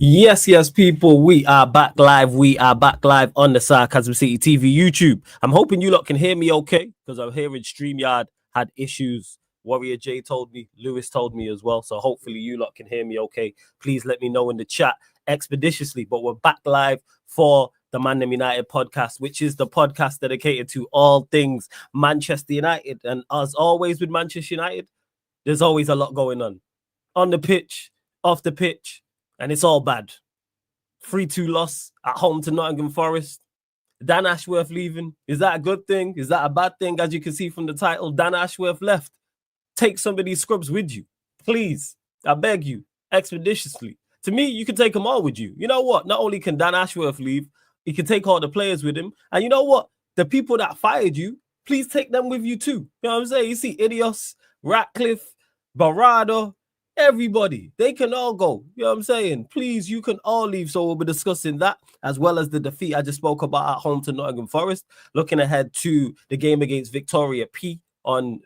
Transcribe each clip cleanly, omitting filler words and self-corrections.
Yes, people. We are back live. We are back live on the Sarcasm City TV YouTube. I'm hoping you lot can hear me okay because I'm hearing StreamYard had issues. Warrior J told me, Lewis told me as well. So hopefully you lot can hear me okay. Please let me know in the chat expeditiously. But we're back live for the ManDem United podcast, which is the podcast dedicated to all things Manchester United. And as always with Manchester United, there's always a lot going on the pitch, off the pitch, and it's all bad. 3-2 loss at home to Nottingham Forest. Dan Ashworth leaving. Is that a good thing? Is that a bad thing? As you can see from the title, Dan Ashworth left. Take some of these scrubs with you. Please. I beg you. Expeditiously. To me, you can take them all with you. You know what? Not only can Dan Ashworth leave, he can take all the players with him. And you know what? The people that fired you, please take them with you too. You know what I'm saying? You see INEOS, Ratcliffe, Berrada, everybody, they can all go. You know what I'm saying? Please, you can all leave. So we'll be discussing that as well as the defeat I just spoke about at home to Nottingham Forest. Looking ahead to the game against Victoria P on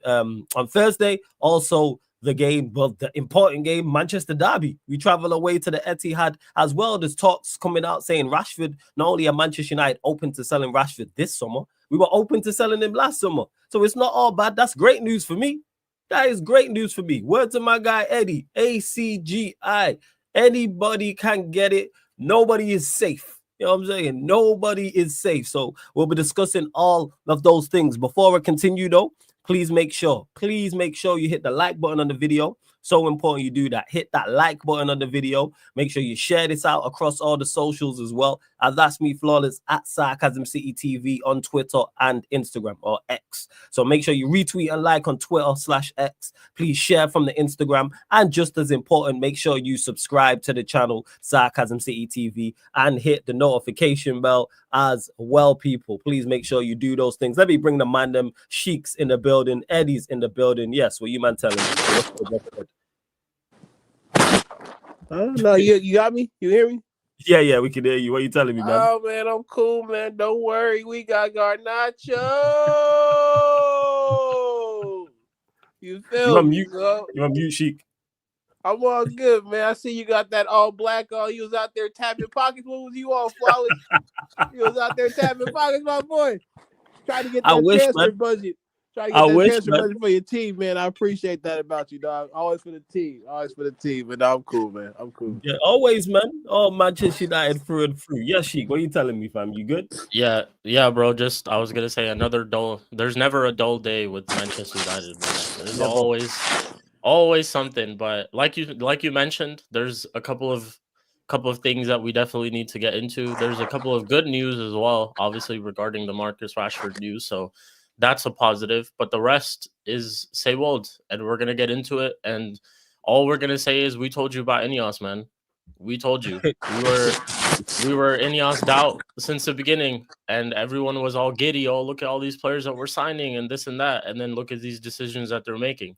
Thursday. Also, the game, well, the important game, Manchester Derby. We travel away to the Etihad as well. There's talks coming out saying Rashford, not only are Manchester United open to selling Rashford this summer, we were open to selling him last summer. So it's not all bad. That's great news for me. That is great news for me. Word to my guy, Eddie, ACGI. Anybody can get it. Nobody is safe. You know what I'm saying? Nobody is safe. So we'll be discussing all of those things. Before I continue, though, please make sure you hit the like button on the video. So important you do that. Hit that like button on the video. Make sure you share this out across all the socials as well. And that's me, Flawless, at Sarcasm City TV on Twitter and Instagram, or X. So make sure you retweet and like on Twitter/X. Please share from the Instagram. And just as important, make sure you subscribe to the channel, Sarcasm City TV, and hit the notification bell as well, people. Please make sure you do those things. Let me bring the ManDem Sheiks in the building. Eddie's in the building. Yes, what you man telling me? No, you got me? You hear me? Yeah, we can hear you. What are you telling me, man? Oh, man, I'm cool, man. Don't worry. We got Garnacho. You feel me? You on mute, Sheik. I'm all good, man. I see you got that all black on. You was out there tapping pockets. What was you on, Flawless? You was out there tapping pockets, my boy. Trying to get that transfer budget. Try to get that transfer budget for your team, man. I appreciate that about you, dog. Always for the team. But no, I'm cool, man. I'm cool. Yeah, always, man. Oh, Manchester United through and through. Yeah, Sheik, what are you telling me, fam? You good? Yeah, bro. Just I was gonna say another dull. There's never a dull day with Manchester United. Man. There's always something. But like you mentioned, there's a couple of things that we definitely need to get into. There's a couple of good news as well, obviously regarding the Marcus Rashford news. So that's a positive, but the rest is same old, and we're gonna get into it. And all we're gonna say is we told you about INEOS, man. We told you. We were INEOS doubt since the beginning, and everyone was all giddy. Oh, look at all these players that we're signing and this and that, and then look at these decisions that they're making.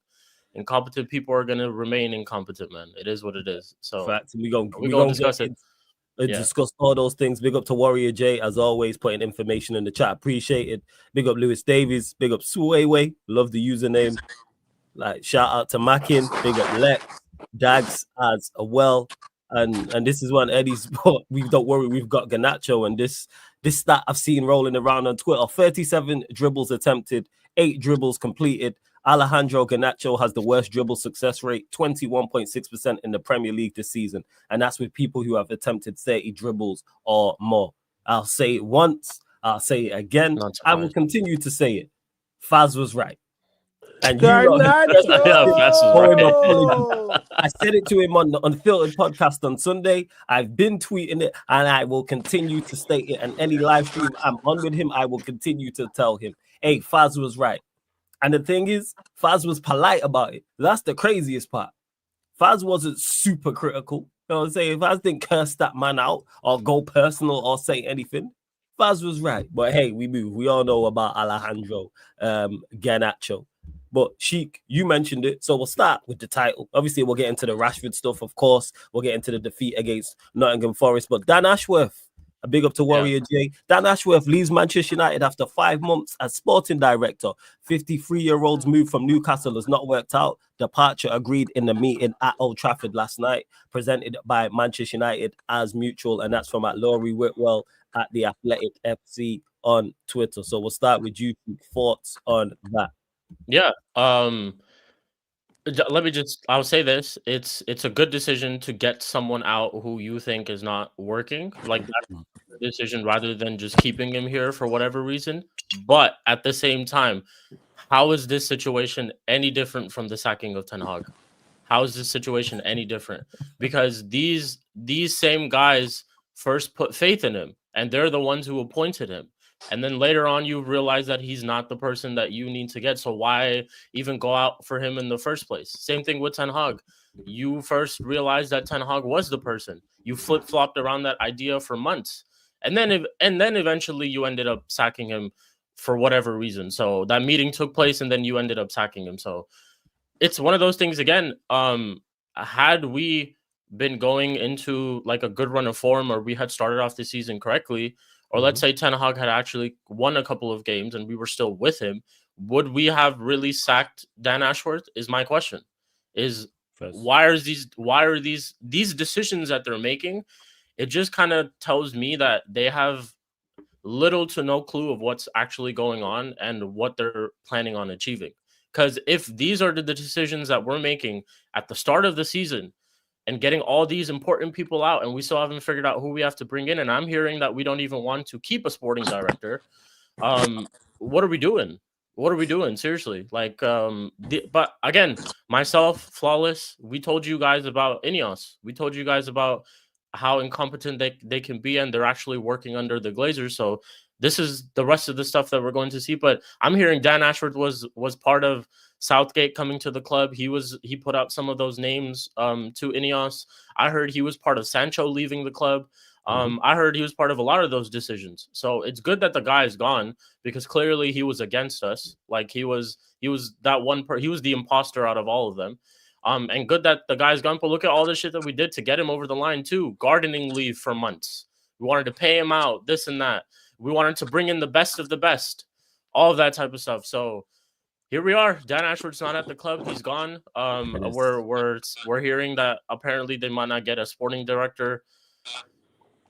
Incompetent people are gonna remain incompetent, man. It is what it is. So we gonna discuss it. Discuss all those things. Big up to Warrior J, as always, putting information in the chat. Appreciate it. Big up Lewis Davies. Big up Suweiwei. Love the username. Like, shout out to Mackin. Big up Lex. Dags as well. And this is one Eddie's. We don't worry. We've got Garnacho, and this stat I've seen rolling around on Twitter: 37 dribbles attempted, 8 dribbles completed. Alejandro Garnacho has the worst dribble success rate, 21.6% in the Premier League this season. And that's with people who have attempted 30 dribbles or more. I'll say it once. I'll say it again. I will continue to say it. Faz was right. And Garnacho! I said it to him on the Unfiltered podcast on Sunday. I've been tweeting it, and I will continue to state it. And any live stream I'm on with him, I will continue to tell him, hey, Faz was right. And the thing is, Faz was polite about it. That's the craziest part. Faz wasn't super critical. You know what I'm saying? Faz didn't curse that man out or go personal or say anything. Faz was right. But hey, we move. We all know about Alejandro Garnacho. But Sheik, you mentioned it. So we'll start with the title. Obviously, we'll get into the Rashford stuff, of course. We'll get into the defeat against Nottingham Forest. But Dan Ashworth, A big up to Warrior J. Dan Ashworth leaves Manchester United after 5 months as sporting director. 53-year-old's move from Newcastle has not worked out. Departure agreed in the meeting at Old Trafford last night, presented by Manchester United as mutual, and that's from at Laurie Whitwell at the Athletic FC on Twitter. So we'll start with you. Thoughts on that? Yeah. I'll say this. It's a good decision to get someone out who you think is not working. Like that's a decision rather than just keeping him here for whatever reason. But at the same time, how is this situation any different from the sacking of Ten Hag? How is this situation any different? Because these same guys first put faith in him, and they're the ones who appointed him. And then later on, you realize that he's not the person that you need to get. So why even go out for him in the first place? Same thing with Ten Hag. You first realized that Ten Hag was the person. You flip-flopped around that idea for months. And then eventually you ended up sacking him for whatever reason. So that meeting took place, and then you ended up sacking him. So it's one of those things again. Had we been going into like a good run of form, or we had started off the season correctly, or let's say Ten Hag had actually won a couple of games and we were still with him, would we have really sacked Dan Ashworth? Is my question. Why are these decisions that they're making? It just kind of tells me that they have little to no clue of what's actually going on and what they're planning on achieving. Because if these are the decisions that we're making at the start of the season and getting all these important people out, and we still haven't figured out who we have to bring in, and I'm hearing that we don't even want to keep a sporting director, what are we doing? What are we doing? Seriously. Like, but again, myself, Flawless, we told you guys about INEOS. We told you guys about how incompetent they can be, and they're actually working under the Glazers. So this is the rest of the stuff that we're going to see. But I'm hearing Dan Ashworth was part of Southgate coming to the club. He put out some of those names to INEOS. I heard he was part of Sancho leaving the club. I heard he was part of a lot of those decisions. So it's good that the guy is gone, because clearly he was against us. Like he was that one he was the imposter out of all of them. And good that the guy's gone. But look at all the shit that we did to get him over the line too. Gardening leave for months. We wanted to pay him out, this and that. We wanted to bring in the best of the best, all of that type of stuff. So here we are. Dan Ashworth's not at the club. He's gone. We're hearing that apparently they might not get a sporting director.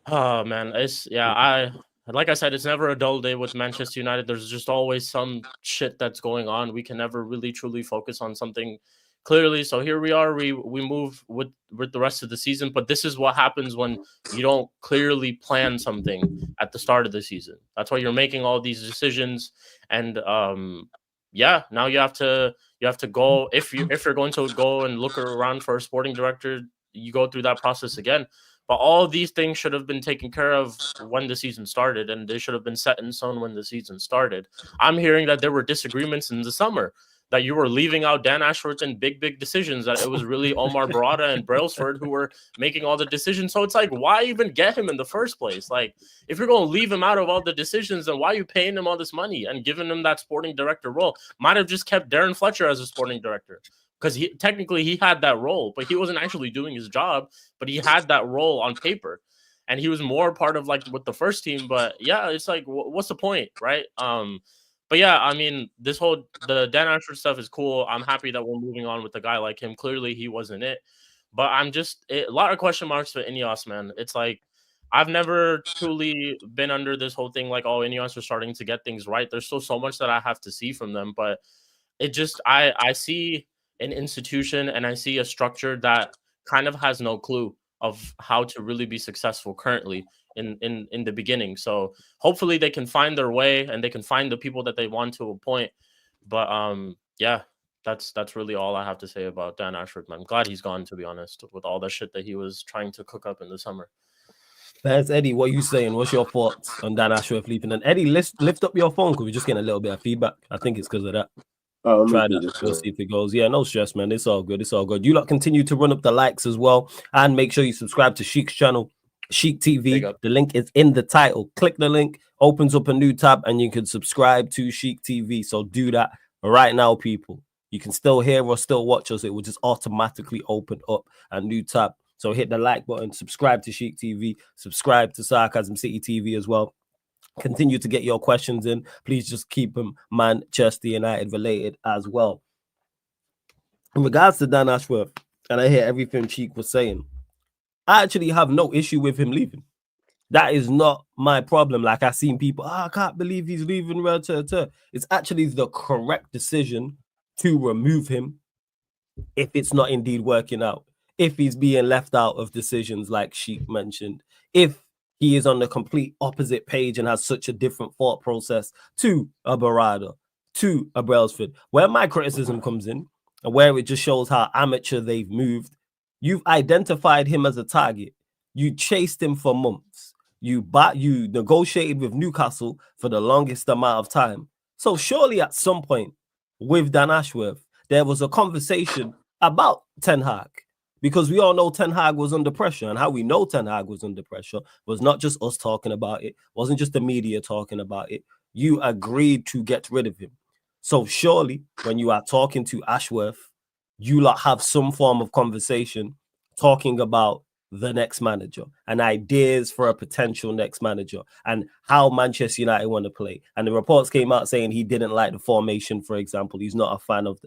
Oh man, like I said, it's never a dull day with Manchester United. There's just always some shit that's going on. We can never really truly focus on something clearly. So here we are. We move with the rest of the season. But this is what happens when you don't clearly plan something at the start of the season. That's why you're making all these decisions. And now you have to go, if you're going to go and look around for a sporting director, you go through that process again. But all these things should have been taken care of when the season started, and they should have been set in stone when the season started. I'm hearing that there were disagreements in the summer, that you were leaving out Dan Ashworth in big decisions, that it was really Omar Berrada and Brailsford who were making all the decisions. So it's like, why even get him in the first place? Like, if you're going to leave him out of all the decisions, then why are you paying him all this money and giving him that sporting director role? Might have just kept Darren Fletcher as a sporting director, because he had that role, but he wasn't actually doing his job, but he had that role on paper, and he was more part of like with the first team. But yeah, it's like, what's the point, right? But yeah, I mean, the Dan Ashford stuff is cool. I'm happy that we're moving on with a guy like him. Clearly, he wasn't it. But a lot of question marks for INEOS, man. It's like, I've never truly been under this whole thing like, oh, INEOS are starting to get things right. There's still so much that I have to see from them. But it just, I see an institution and I see a structure that kind of has no clue of how to really be successful currently in the beginning. So hopefully they can find their way and they can find the people that they want to appoint. But yeah, that's really all I have to say about Dan Ashford, man. I'm glad he's gone, to be honest, with all the shit that he was trying to cook up in the summer. There's Eddie. What are you saying? What's your thoughts on Dan Ashworth leaving? And Eddie, lift up your phone, because we're just getting a little bit of feedback. I think it's because of that. Try that. We'll see if it goes. Yeah, no stress, man. It's all good. It's all good. You lot continue to run up the likes as well, and make sure you subscribe to Sheik's channel, Sheik TV. The link is in the title. Click the link, opens up a new tab, and you can subscribe to Sheik TV. So do that right now, people. You can still hear or still watch us. It will just automatically open up a new tab So hit the like button, subscribe to Sheik TV, subscribe to Sarcasm City TV as well. Continue to get your questions in. Please just keep them Manchester United related as well. In regards to Dan Ashworth, and I hear everything Sheik was saying, I actually have no issue with him leaving. That is not my problem. Like, I've seen people, I can't believe he's leaving. It's actually the correct decision to remove him if it's not indeed working out. If he's being left out of decisions like Sheik mentioned. If he is on the complete opposite page and has such a different thought process to a Berrada, to a Brailsford. Where my criticism comes in, and where it just shows how amateur they've moved, you've identified him as a target. You chased him for months. You negotiated with Newcastle for the longest amount of time. So surely at some point with Dan Ashworth, there was a conversation about Ten Hag, because we all know Ten Hag was under pressure, and how we know Ten Hag was under pressure was not just us talking about it, wasn't just the media talking about it. You agreed to get rid of him. So surely when you are talking to Ashworth, you lot have some form of conversation talking about the next manager and ideas for a potential next manager and how Manchester United want to play. And the reports came out saying he didn't like the formation, for example. He's not a fan of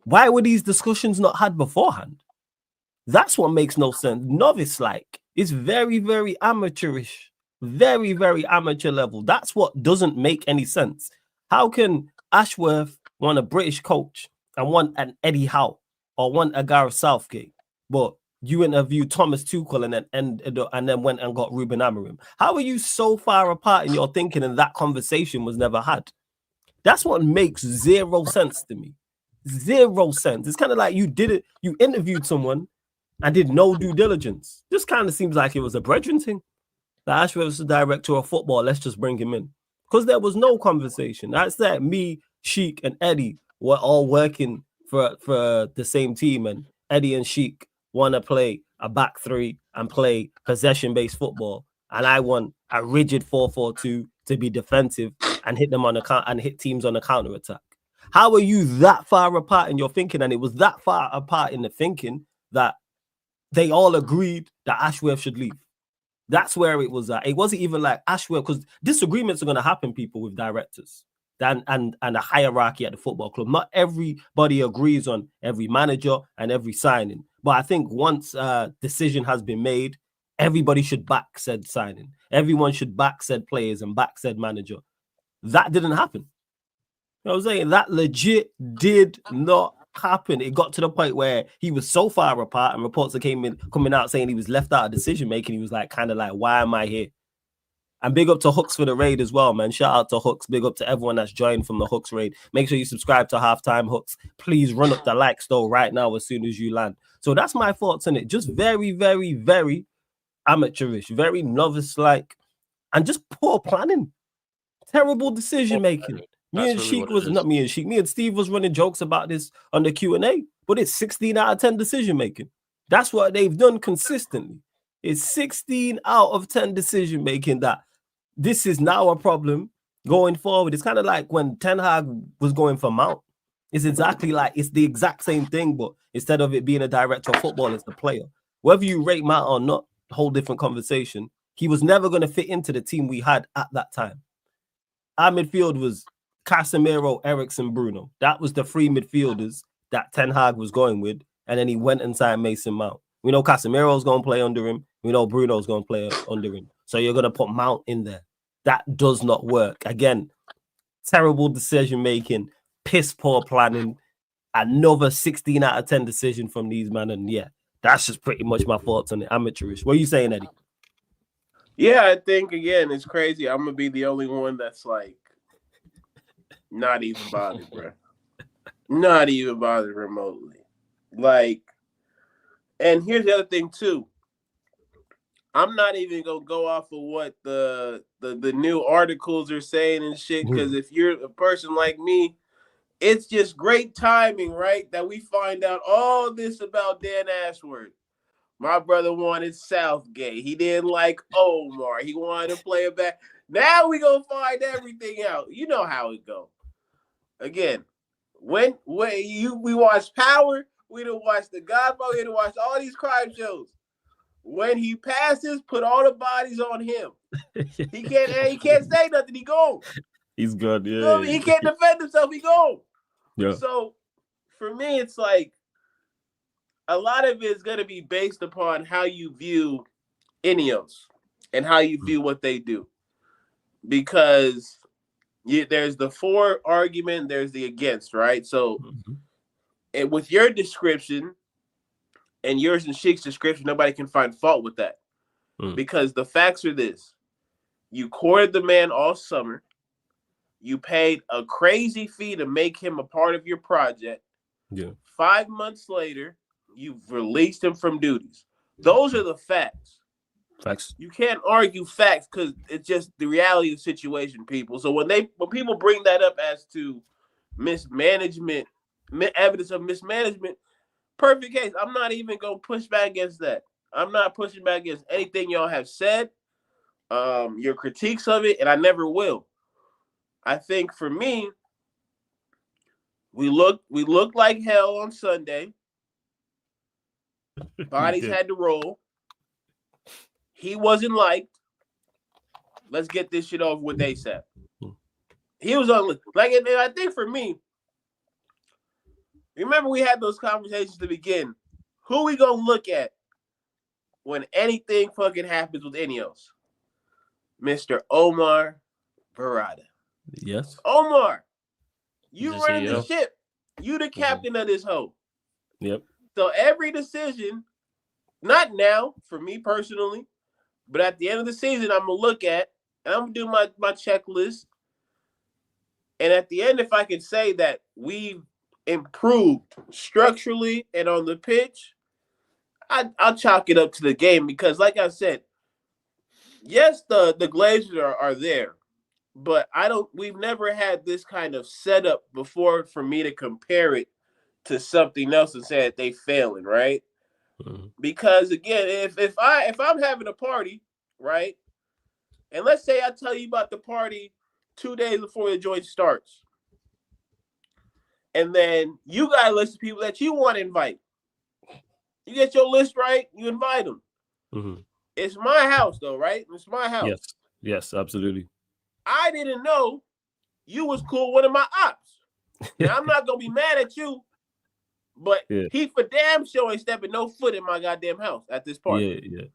Why were these discussions not had beforehand? That's what makes no sense. Novice-like. It's very, very amateurish. Very, very amateur level. That's what doesn't make any sense. How can Ashworth want a British coach and want an Eddie Howe or want a Gareth Southgate, but you interviewed Thomas Tuchel and then went and got Ruben Amorim? How are you so far apart in your thinking and that conversation was never had? That's what makes zero sense to me. Zero sense. It's kind of like you interviewed someone and did no due diligence. Just kind of seems like it was a brethren thing. That Ashworth was the director of football, let's just bring him in. Because there was no conversation. That's that me, Sheik, and Eddie were all working for the same team, and Eddie and Sheik want to play a back three and play possession-based football, and I want a rigid 4-4-2 to be defensive and hit them and hit teams on a counter-attack. How are you that far apart in your thinking? And it was that far apart in the thinking that they all agreed that Ashworth should leave. That's where it was at. It wasn't even like Ashworth, because disagreements are going to happen, people, with directors and a hierarchy at the football club. Not everybody agrees on every manager and every signing. But I think once a decision has been made, everybody should back said signing. Everyone should back said players and back said manager. That didn't happen. You know what I'm saying? That legit did not happen. It got to the point where he was so far apart, and reports are coming out saying he was left out of decision making. He was like, kind of like, why am I here? And big up to Hooks for the raid as well, man. Shout out to Hooks. Big up to everyone that's joined from the Hooks raid. Make sure you subscribe to Halftime Hooks. Please run up the likes though right now as soon as you land. So that's my thoughts on it. Just very, very, very amateurish, very novice-like, and just poor planning. Terrible decision making. Me and Steve was running jokes about this on the Q&A, but it's 16 out of 10 decision making. That's what they've done consistently. It's 16 out of 10 decision making. That this is now a problem going forward. It's kind of like when Ten Hag was going for Mount. It's exactly like, it's the exact same thing, but instead of it being a director of football, it's the player. Whether you rate Mount or not, whole different conversation. He was never going to fit into the team we had at that time. Our midfield was Casemiro, Eriksen, Bruno. That was the three midfielders that Ten Hag was going with, and then he went and signed Mason Mount. We know Casemiro's going to play under him. We know Bruno's going to play under him. So you're going to put Mount in there. That does not work. Again, terrible decision-making, piss-poor planning, another 16 out of 10 decision from these men. And yeah, that's just pretty much my thoughts on it. Amateurish. What are you saying, Eddie? Yeah, I think, again, it's crazy. I'm going to be the only one that's like, not even bothered, bro. Not even bothered remotely. Like, and here's the other thing, too. I'm not even going to go off of what the new articles are saying and shit, because if you're a person like me, it's just great timing, right, that we find out all this about Dan Ashworth. My brother wanted Southgate. He didn't like Omar. He wanted to play it back. Now we going to find everything out. You know how it go. Again, when we watch Power, we done watch The Godfather, we done watch all these crime shows. When he passes, put all the bodies on him. He can't say nothing. He gone. He's good. You know what I mean? He can't defend himself. He gone. Yeah. So for me, it's like a lot of it is going to be based upon how you view INEOS and how you view what they do. Because there's the for argument, there's the against, right? So and with your description and yours and Sheik's description, nobody can find fault with that. Because the facts are this. You courted the man all summer. You paid a crazy fee to make him a part of your project. Yeah. 5 months later, you've released him from duties. Those are the facts. Facts. You can't argue facts because it's just the reality of the situation, people. So when people bring that up as to mismanagement, evidence of mismanagement, perfect case. I'm not even going to push back against that. I'm not pushing back against anything y'all have said, your critiques of it, and I never will. I think for me, we looked like hell on Sunday. Bodies had to roll. He wasn't liked. Let's get this shit over with ASAP. He was on and I think for me, remember we had those conversations to begin. Who we gonna look at when anything fucking happens with INEOS? Mr. Omar Berrada. Yes. Omar, you running the ship. You the captain of this hoe. Yep. So every decision, not now for me personally, but at the end of the season, I'm going to look at, and I'm going to do my checklist. And at the end, if I can say that we've improved structurally and on the pitch, I'll chalk it up to the game because, like I said, yes, the Glazers are there, but we've never had this kind of setup before for me to compare it to something else and say that they failing, right? Because again, if I'm having a party, right, and let's say I tell you about the party 2 days before the joint starts, and then you got a list of people that you want to invite. You get your list right, you invite them. It's my house, though, right? It's my house. Yes, absolutely. I didn't know you was cool with one of my ops. Now, I'm not gonna be mad at you. But he for damn sure ain't stepping no foot in my goddamn house at this party. Yeah.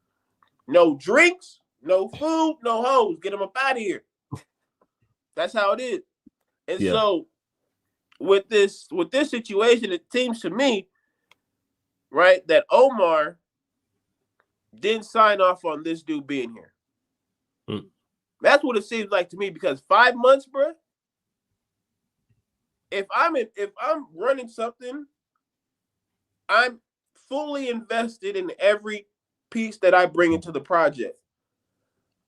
No drinks, no food, no hoes. Get him up out of here. That's how it is. And so with this situation, it seems to me, right, that Omar didn't sign off on this dude being here. That's what it seems like to me because 5 months, bro. If I'm running something, I'm fully invested in every piece that I bring into the project.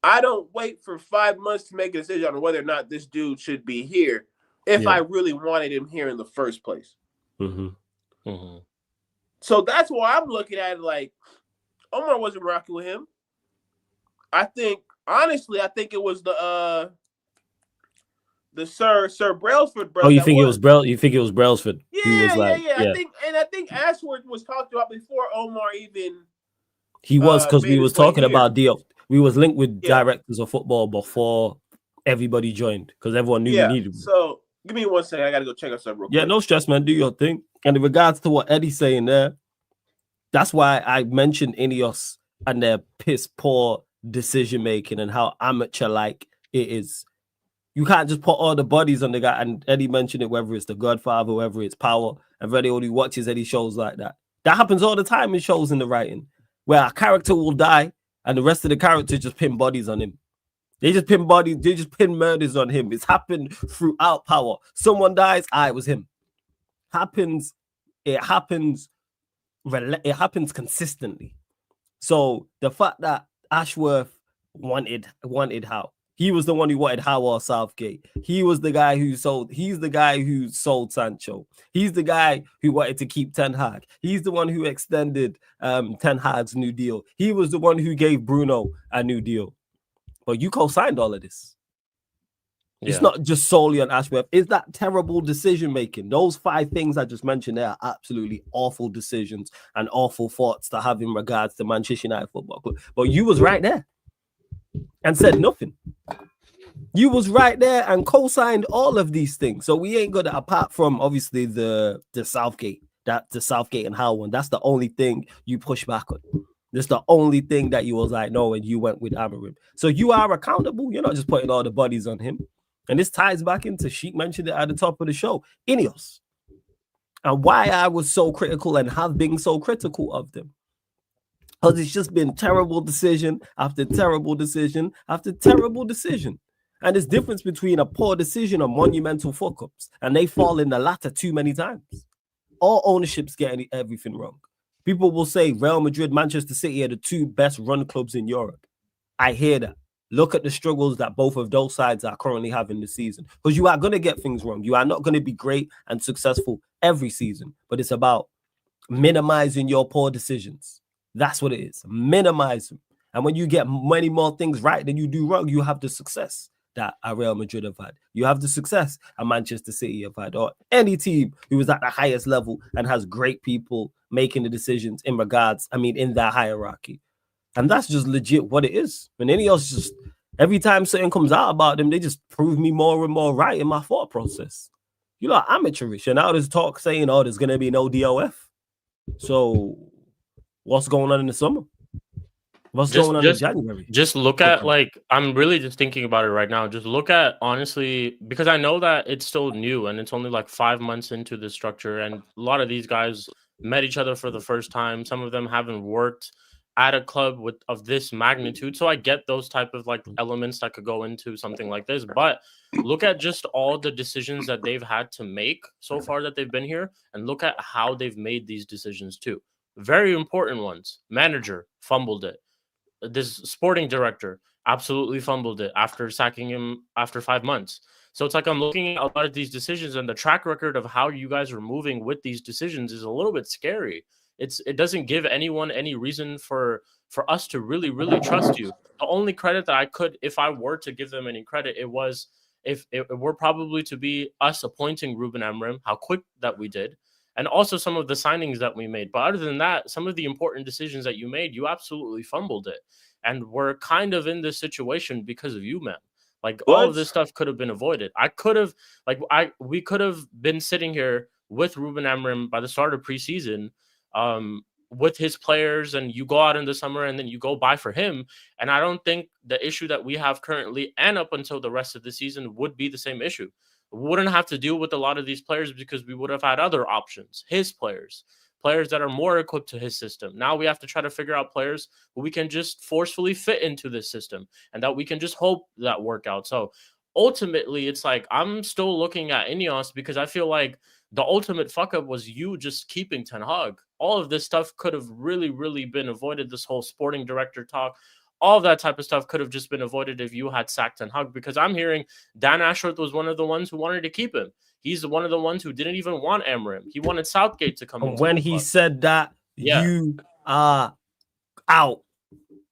I don't wait for 5 months to make a decision on whether or not this dude should be here if I really wanted him here in the first place. So that's why I'm looking at it like Omar wasn't rocking with him. I think, honestly, it was the Sir Brailsford brother. Oh, you think it was Brailsford? Yeah. I think Ashworth was talked about before Omar even. He was because we was talking about Diallo. We was linked with directors of football before everybody joined because everyone knew we needed. So give me 1 second. I gotta go check out something real quick. Yeah, no stress, man. Do your thing. And in regards to what Eddie's saying there, that's why I mentioned INEOS and their piss poor decision making and how amateur like it is. You can't just put all the bodies on the guy. And Eddie mentioned it, whether it's The Godfather, whether it's Power, and Eddie only watches Eddie shows like that. That happens all the time in shows in the writing, where a character will die and the rest of the characters just pin bodies on him. They just pin bodies, they just pin murders on him. It's happened throughout Power. Someone dies, it was him. It happens consistently. So the fact that Ashworth wanted Howe. He was the one who wanted Howe or Southgate. He's the guy who sold Sancho. He's the guy who wanted to keep Ten Hag. He's the one who extended Ten Hag's new deal. He was the one who gave Bruno a new deal. But you co-signed all of this. It's not just solely on Ashworth. It's that terrible decision making. Those 5 things I just mentioned there are absolutely awful decisions and awful thoughts to have in regards to Manchester United Football Club. But you was right there and said nothing. You was right there and co-signed all of these things. So we ain't got to, apart from obviously the Southgate, the Southgate and Howe one. That's the only thing you push back on. That's the only thing that you was like, no, and you went with Amorim. So you are accountable. You're not just putting all the bodies on him. And this ties back into, Sheik mentioned it at the top of the show, INEOS. And why I was so critical and have been so critical of them. Because it's just been terrible decision after terrible decision after terrible decision. And there's difference between a poor decision and monumental fuck-ups. And they fall in the latter too many times. All ownerships get everything wrong. People will say Real Madrid, Manchester City are the 2 best run clubs in Europe. I hear that. Look at the struggles that both of those sides are currently having this season. Because you are going to get things wrong. You are not going to be great and successful every season. But it's about minimizing your poor decisions. That's what it is. Minimize them. And when you get many more things right than you do wrong, you have the success that Real Madrid have had. You have the success a Manchester City have had. Or any team who is at the highest level and has great people making the decisions in that hierarchy. And that's just legit what it is. And any else, just every time something comes out about them, they just prove me more and more right in my thought process. You know, amateurish. And now there's talk saying, oh, there's going to be no DOF. So what's going on in the summer? What's going on in January? Just look at, I'm really just thinking about it right now. Just look at, honestly, because I know that it's still new and it's only like 5 months into the structure. And a lot of these guys met each other for the first time. Some of them haven't worked at a club of this magnitude. So I get those type of elements that could go into something like this. But look at just all the decisions that they've had to make so far that they've been here. And look at how they've made these decisions too. Very important ones. Manager fumbled it. This sporting director absolutely fumbled it after sacking him after 5 months. So it's like I'm looking at a lot of these decisions, and the track record of how you guys are moving with these decisions is a little bit scary. It doesn't give anyone any reason for us to really, really trust you. The only credit that I could, if I were to give them any credit, it was if it were probably to be us appointing Ruben Amorim, how quick that we did, and also some of the signings that we made. But other than that, some of the important decisions that you made, you absolutely fumbled it. And we're kind of in this situation because of you, man. All of this stuff could have been avoided. We could have been sitting here with Ruben Amorim by the start of preseason, with his players, and you go out in the summer and then you go buy for him. And I don't think the issue that we have currently and up until the rest of the season would be the same issue. We wouldn't have to deal with a lot of these players because we would have had other options, his players that are more equipped to his system. Now we have to try to figure out players who we can just forcefully fit into this system and that we can just hope that work out. So ultimately, it's like I'm still looking at INEOS because I feel like the ultimate fuck up was you just keeping Ten Hag. All of this stuff could have really, really been avoided. This whole sporting director talk, all of that type of stuff could have just been avoided if you had sacked Ten Hag, because I'm hearing Dan Ashworth was one of the ones who wanted to keep him. He's one of the ones who didn't even want Amorim. He wanted Southgate to come in. When he said that, you are out.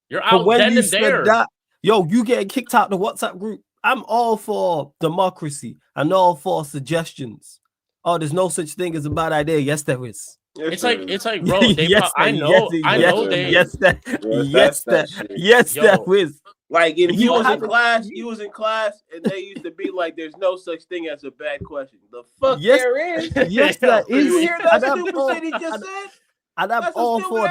You're out then and there. That, you getting kicked out the WhatsApp group. I'm all for democracy and all for suggestions. Oh, there's no such thing as a bad idea. Yes, there is. It's like, bro. There is. Like if you was in class, and they used to be like, "There's no such thing as a bad question." The fuck there is. Yes, there is. You hear that stupid shit he just said? And I'm all for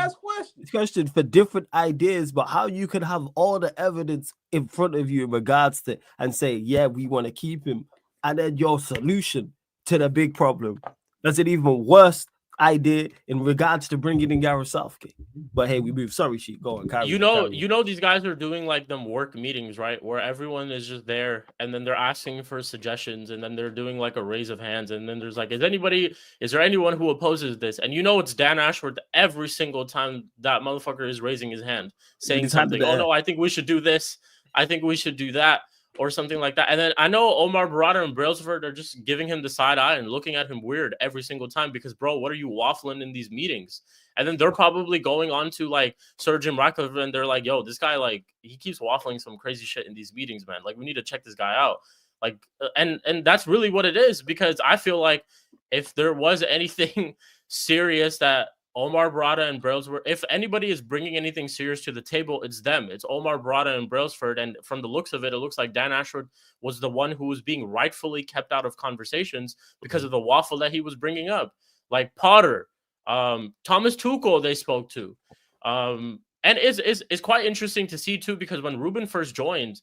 question for different ideas, but how you can have all the evidence in front of you in regards to and say, yeah, we want to keep him, and then your solution to the big problem that's an even worse idea in regards to bringing in Gareth Southgate. But hey, we move. Sorry, Sheik. Go on. You know, these guys are doing like them work meetings, right? Where everyone is just there, and then they're asking for suggestions, and then they're doing like a raise of hands, and then there's like, is there anyone who opposes this? And you know, it's Dan Ashworth every single time that motherfucker is raising his hand, saying something. Oh no, I think we should do this. I think we should do that. Or something like that. And then I know Omar Berrada and Brailsford are just giving him the side eye and looking at him weird every single time because, bro, what are you waffling in these meetings? And then they're probably going on to like Sir Jim Ratcliffe and they're like, yo, this guy, like, he keeps waffling some crazy shit in these meetings, man. Like, we need to check this guy out. Like, and that's really what it is, because I feel like if there was anything serious that Omar Berrada and Brailsford, if anybody is bringing anything serious to the table, it's them. It's Omar Berrada and Brailsford. And from the looks of it, it looks like Dan Ashworth was the one who was being rightfully kept out of conversations because of the waffle that he was bringing up. Like Potter, Thomas Tuchel, they spoke to. And it's quite interesting to see too, because when Ruben first joined,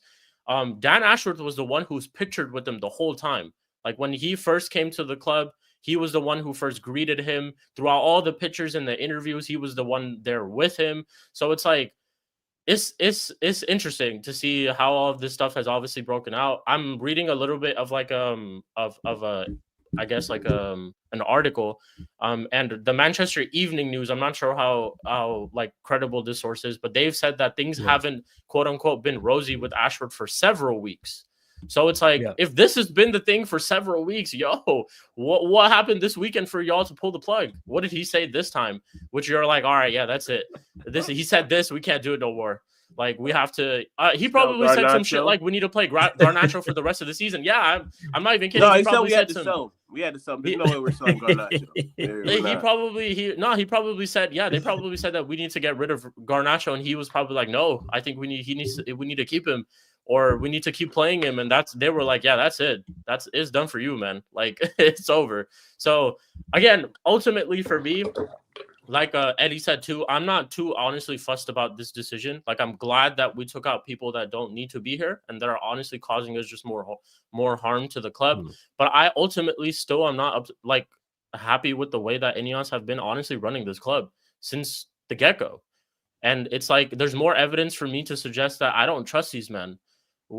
Dan Ashworth was the one who was pictured with him the whole time. Like when he first came to the club, he was the one who first greeted him throughout all the pictures and the interviews. He was the one there with him. So it's like, it's interesting to see how all of this stuff has obviously broken out. I'm reading a little bit of like an article, and the Manchester Evening News. I'm not sure how like credible this source is, but they've said that things haven't quote unquote been rosy with Ashford for several weeks. So it's like, if this has been the thing for several weeks, what happened this weekend for y'all to pull the plug? What did he say this time? Which you're like, all right, yeah, that's it. He said this, we can't do it no more. Like, we have to. He probably said some shit like, we need to play Garnacho for the rest of the season. Yeah, I'm not even kidding. No, he probably said we had to sell. There's no way we're selling Garnacho. He probably said, yeah, they probably said that we need to get rid of Garnacho, and he was probably like, no, I think we need to keep him, or we need to keep playing him. And they were like, yeah, that's it. It's done for you, man. Like, it's over. So again, ultimately for me, like Eddie said too, I'm not too honestly fussed about this decision. Like, I'm glad that we took out people that don't need to be here and that are honestly causing us just more harm to the club. But I ultimately still am not happy with the way that INEOS have been honestly running this club since the get-go. And it's like, there's more evidence for me to suggest that I don't trust these men,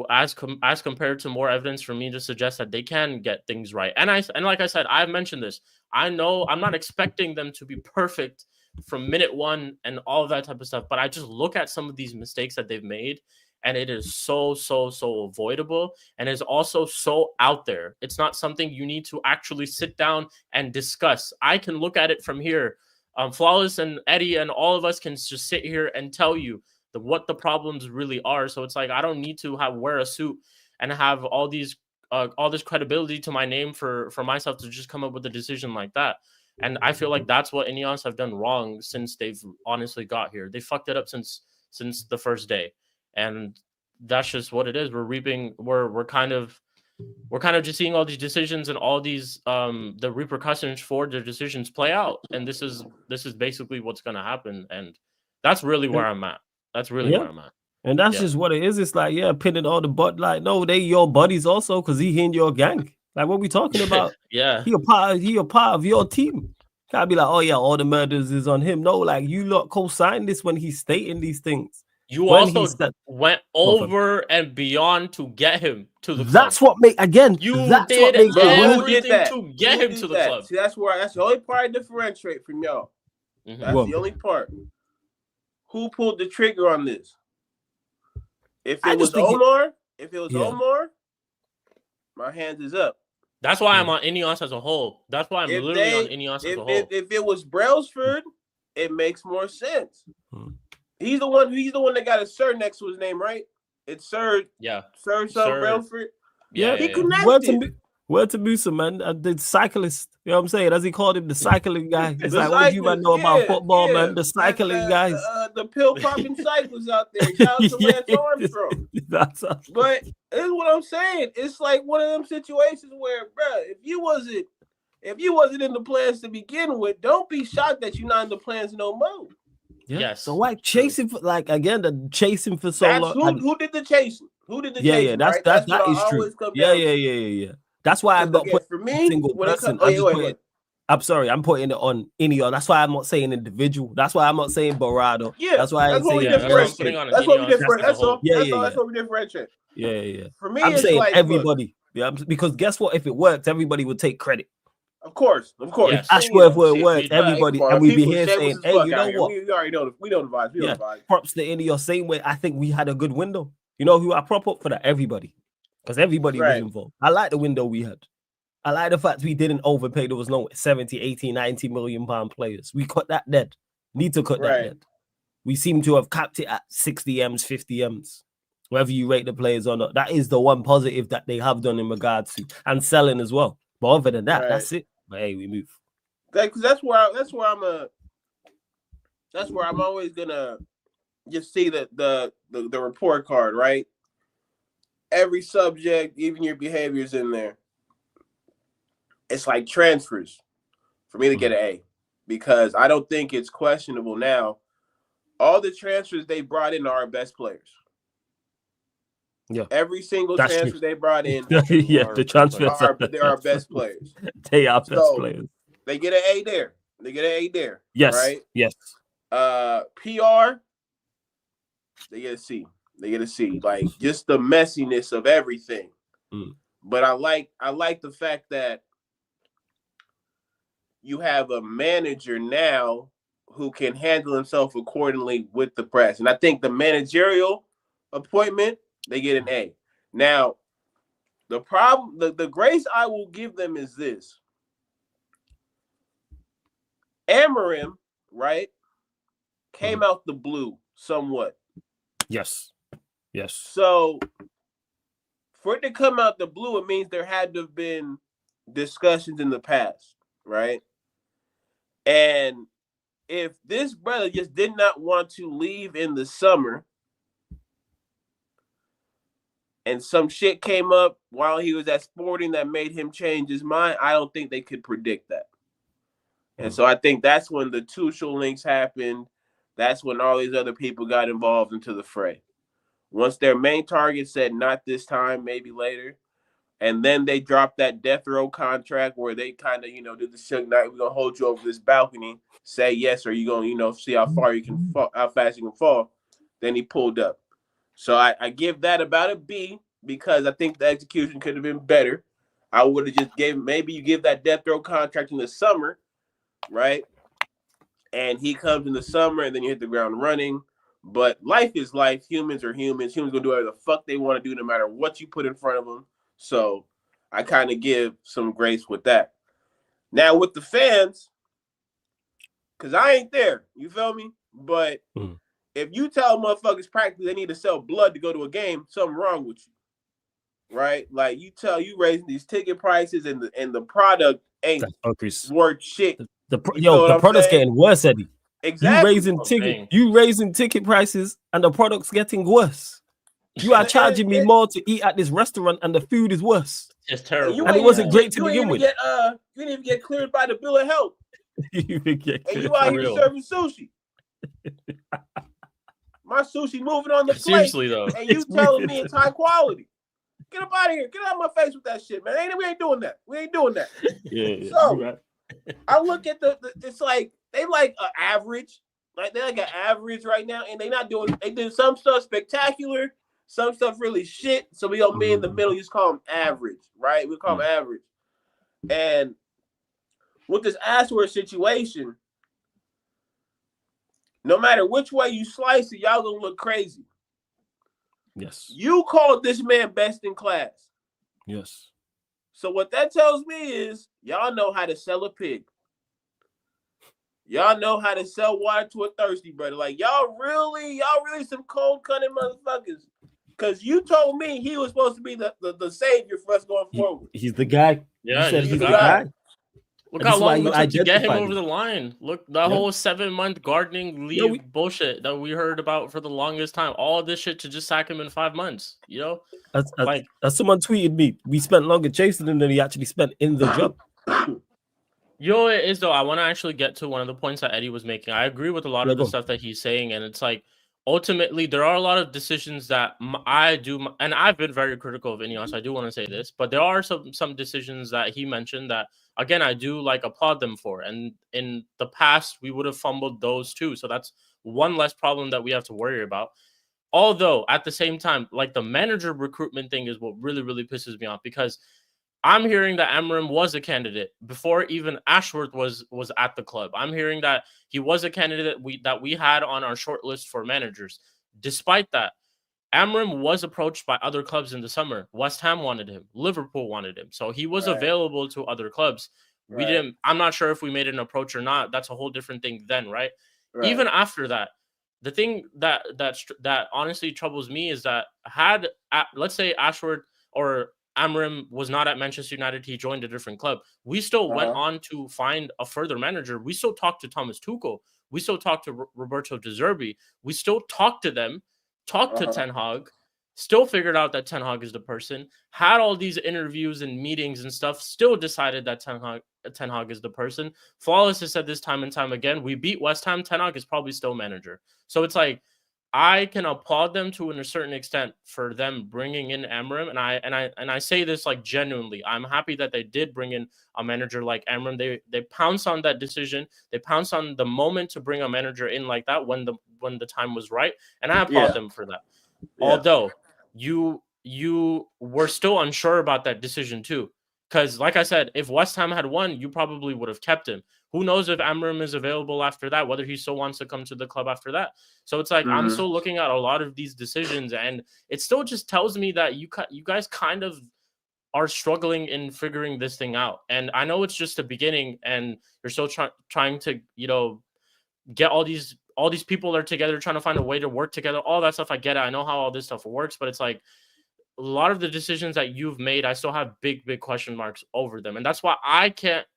as compared to more evidence for me to suggest that they can get things right. And like I said, I've mentioned this. I know I'm not expecting them to be perfect from minute one and all of that type of stuff, but I just look at some of these mistakes that they've made, and it is so avoidable, and is also so out there. It's not something you need to actually sit down and discuss. I can look at it from here. Flawless and Eddie and all of us can just sit here and tell you what the problems really are. So it's like, I don't need to wear a suit and have all this credibility to my name for myself to just come up with a decision like that. And I feel like that's what INEOS have done wrong since they've honestly got here. They fucked it up since the first day, and that's just what it is. We're kind of just seeing all these decisions and all these the repercussions for the decisions play out, and this is basically what's going to happen. And that's really where I'm at. That's really where I'm at. And that's just what it is. It's like, pinning all the butt. Like, no, they your buddies also, because he in your gang. Like, what we talking about? He a part of your team. Can't be like, oh yeah, all the murders is on him. No, like, you lot co-signed this when he's stating these things. You also went over and beyond to get him to the club. That's what make again. You did everything to get him to the club. See, that's the only part I differentiate from y'all. That's the only part. Who pulled the trigger on this? If it was Omar, my hands is up. That's why I'm on INEOS as a whole. That's why I'm literally on INEOS as a whole. If it was Brailsford, it makes more sense. He's the one that got a Sir next to his name, right? It's Sir. Yeah. Sir Brailsford. Yeah. He connected. Word to Musa, man. The cyclist. You know what I'm saying? As he called him, the cycling guy. It's like, what do you man know about football, man? The cycling guys. The pill-popping cyclists out there. Shout out to Lance Armstrong. But this is what I'm saying. It's like one of them situations where, bro, if you wasn't in the plans to begin with, don't be shocked that you're not in the plans no more. Yeah. Yes. So why chasing for chasing for so long? Who did the chasing? Who did the chasing? Yeah, that is true. Yeah. That's why I'm not putting for me, single person. I'm sorry, I'm putting it on INEOS. That's why I'm not saying individual. That's why I'm not saying Berrada. Yeah, that's why I'm saying That's what we differentiate. That's all. That's what we differentiate. Yeah. For me, I'm saying like, everybody. Because guess what? If it worked, everybody would take credit. Of course. If Ashworth would work, everybody, and we'd be here saying, "Hey, you know what? We already know. We know the vibes. We know the vibes." Props to INEOS. Same way, I think we had a good window. You know who I prop up for that? Everybody. Because everybody was involved. I like the window we had. I like the fact we didn't overpay. There was no 70, 80, 90 million pound players. We cut that dead. Need to cut that dead. We seem to have capped it at 60 M's, 50 M's. whether you rate the players or not. That is the one positive that they have done in regards to and selling as well. But other than that, that's it. But hey, we move. Because that's where I'm always gonna just see the report card, right? Every subject, even your behaviors in there. It's like transfers for me to get an A, because I don't think it's questionable now. All the transfers they brought in are our best players. Yeah, every single transfer they brought in, the transfers they're our best players. They are best players. They get an A there. Yes, right? Yes. PR, they get a C. Like just the messiness of everything. But I like the fact that you have a manager now who can handle himself accordingly with the press. And I think the managerial appointment, they get an A. Now, the problem, the grace I will give them is this. Amarim, right, came out the blue somewhat. Yes. So for it to come out the blue, it means there had to have been discussions in the past, right? And if this brother just did not want to leave in the summer and some shit came up while he was at Sporting that made him change his mind, I don't think they could predict that. And so I think that's when the Tuchel links happened. That's when all these other people got involved into the fray. Once their main target said not this time, maybe later, and then they dropped that death row contract where they kind of, did the Suge Knight, we're going to hold you over this balcony, say yes, or you're going to, see how far you can fall, how fast you can fall. Then he pulled up. So I give that about a B, because I think the execution could have been better. I would have just maybe you give that death row contract in the summer, right? And he comes in the summer and then you hit the ground running. But life is life. Humans are humans. Humans going to do whatever the fuck they want to do no matter what you put in front of them. So I kind of give some grace with that. Now with the fans, because I ain't there, you feel me? But if you tell motherfuckers practically they need to sell blood to go to a game, something wrong with you, right? Like you raising these ticket prices and the product ain't worth shit. The product's getting worse, Eddie. Exactly. You raising ticket prices and the product's getting worse. You are charging me more to eat at this restaurant and the food is worse. It's terrible. And it wasn't great to begin with. You didn't even get cleared by the bill of health. And you out here serving sushi. My sushi moving on the plate. Seriously though. And you telling me it's high quality. Get up out of here. Get out of my face with that shit, man. We ain't doing that. Yeah. So right. I look at it's like they like an average. Like they're like an average right now, and they do some stuff spectacular, some stuff really shit. So we don't be in the middle, you just call them average, right? We call them average. And with this Ashworth situation, no matter which way you slice it, y'all gonna look crazy. Yes. You called this man best in class. Yes. So what that tells me is y'all know how to sell a pig. Y'all know how to sell water to a thirsty brother. Like y'all really some cold cunning motherfuckers. Cause you told me he was supposed to be the savior for us going forward. He's the guy. Yeah, he's the guy. Look how long it took to get him over the line. Look, the whole 7-month gardening leave bullshit that we heard about for the longest time. All this shit to just sack him in 5 months. As someone tweeted me, we spent longer chasing him than he actually spent in the job. It is though. I want to actually get to one of the points that Eddie was making. I agree with a lot of the stuff that he's saying, and it's like ultimately there are a lot of decisions that I do, and I've been very critical of INEOS. I do want to say this, but there are some decisions that he mentioned that, again, I do applaud them for. And in the past, we would have fumbled those too. So that's one less problem that we have to worry about. Although at the same time, the manager recruitment thing is what really, really pisses me off, because I'm hearing that Amarim was a candidate before even Ashworth was at the club. I'm hearing that he was a candidate that we had on our short list for managers. Despite that, Amarim was approached by other clubs in the summer. West Ham wanted him. Liverpool wanted him. So he was available to other clubs. We didn't. I'm not sure if we made an approach or not. That's a whole different thing then, right? Even after that, the thing that honestly troubles me is that had let's say Ashworth or Amram was not at Manchester United, he joined a different club. We still went on to find a further manager. We still talked to Thomas Tuchel. We still talked to Roberto De Zerbi. We still talked to them, talked to Ten Hag, still figured out that Ten Hag is the person, had all these interviews and meetings and stuff, still decided that Ten Hag is the person. Flawless has said this time and time again, we beat West Ham, Ten Hag is probably still manager. So it's like, I can applaud them to a certain extent for them bringing in Amram, and I say this like genuinely. I'm happy that they did bring in a manager like Amram. They pounced on that decision. They pounced on the moment to bring a manager in like that when the time was right, and I applaud them for that. Yeah. Although you were still unsure about that decision too, because like I said, if West Ham had won, you probably would have kept him. Who knows if Amram is available after that, whether he still wants to come to the club after that. So it's like, I'm still looking at a lot of these decisions, and it still just tells me that you guys kind of are struggling in figuring this thing out. And I know it's just the beginning, and you're still trying to, get all these people that are together, trying to find a way to work together, all that stuff. I get it. I know how all this stuff works, but it's like a lot of the decisions that you've made, I still have big question marks over them. And that's why I can't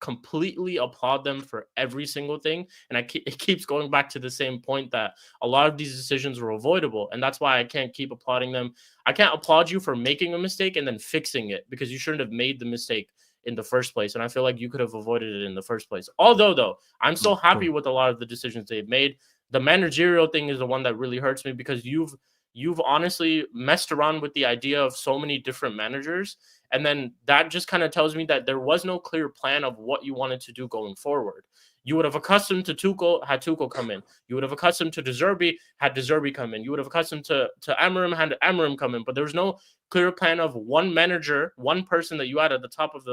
completely applaud them for every single thing, and it keeps going back to the same point that a lot of these decisions were avoidable, and that's why I can't keep applauding them. I can't applaud you for making a mistake and then fixing it, because you shouldn't have made the mistake in the first place, and I feel like you could have avoided it in the first place. Although though, I'm so happy with a lot of the decisions they've made. The managerial thing is the one that really hurts me, because you've honestly messed around with the idea of so many different managers. And then that just kind of tells me that there was no clear plan of what you wanted to do going forward. You would have accustomed to Tuchel, had Tuchel come in. You would have accustomed to De Zerbi, had De Zerbi come in. You would have accustomed to Amram, had Amram come in. But there was no clear plan of one manager, one person that you had at the top of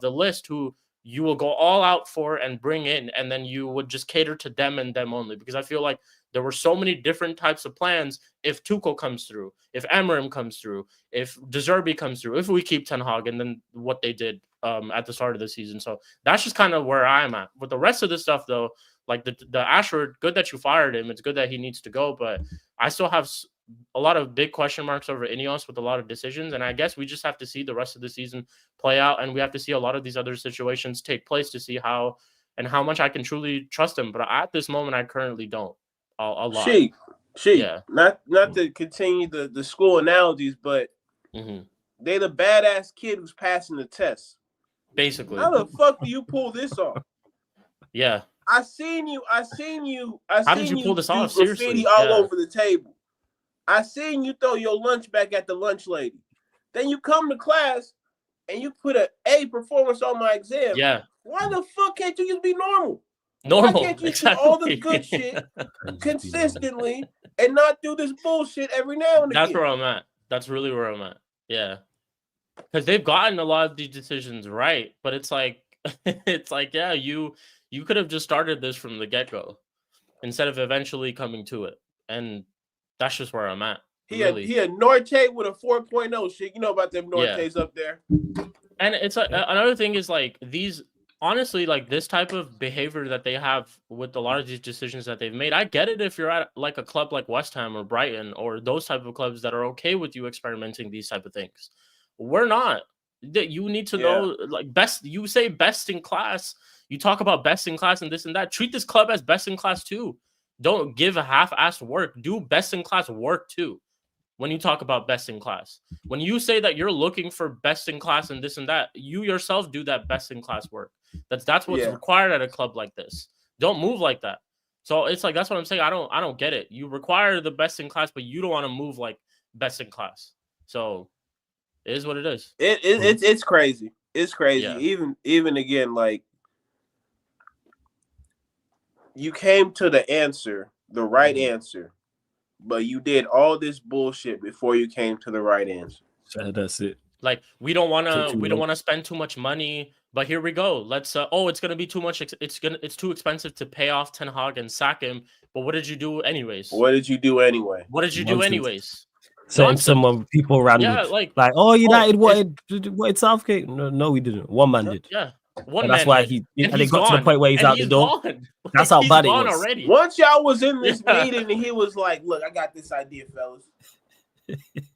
the list who you will go all out for and bring in, and then you would just cater to them and them only. Because I feel like there were so many different types of plans. If Tuchel comes through, if Amram comes through, if De Zerbi comes through, if we keep Ten Hag, and then what they did at the start of the season. So that's just kind of where I'm at. With the rest of the stuff, though, like the Ashworth, good that you fired him. It's good that he needs to go, but I still have a lot of big question marks over INEOS with a lot of decisions. And I guess we just have to see the rest of the season play out, and we have to see a lot of these other situations take place to see how much I can truly trust him. But at this moment, I currently don't. A lot. Yeah. Not to continue the school analogies, but they the badass kid who's passing the test. Basically. How the fuck do you pull this off? Yeah. I seen you. How did you pull this off? Seriously. Graffiti all over the table. I seen you throw your lunch back at the lunch lady. Then you come to class and you put an A performance on my exam. Yeah. Why the fuck can't you just be normal? Why can't you do all the good shit consistently and not do this bullshit every now and again? That's where I'm at. That's really where I'm at. Yeah. Because they've gotten a lot of these decisions right, but it's like, yeah, you could have just started this from the get-go instead of eventually coming to it. And that's just where I'm at. He had Norte with a 4.0 shit. You know about them Nortes up there. And it's like, another thing is like these, honestly, like this type of behavior that they have with a lot of these decisions that they've made. I get it if you're at like a club like West Ham or Brighton or those type of clubs that are okay with you experimenting these type of things. We're not. You need to know, like, best. You say best in class. You talk about best in class and this and that. Treat this club as best in class too. Don't give a half-assed work. Do best in class work too. When you talk about best in class, when you say that you're looking for best in class and this and that, you yourself do that best in class work. That's what's required at a club like this. Don't move like that. So it's like, that's what I'm saying. I don't get it. You require the best in class, but you don't want to move like best in class. So it is what it is. It's crazy. It's crazy. Yeah. Even again, like, you came to the answer, the right answer, but you did all this bullshit before you came to the right answer. That's it. Like, we don't want to spend too much money, but here we go. Let's it's going to be too much. It's too expensive to pay off Ten Hag and sack him. But what did you do anyways? Same some people around. Yeah, like oh, United wanted Southgate. No, we didn't. One man did. Yeah. One And that's man why hit, and he's it got gone. to the point where he's out the door. Gone. That's how he's bad it gone was. already. Once y'all was in this meeting and he was like, look, I got this idea, fellas.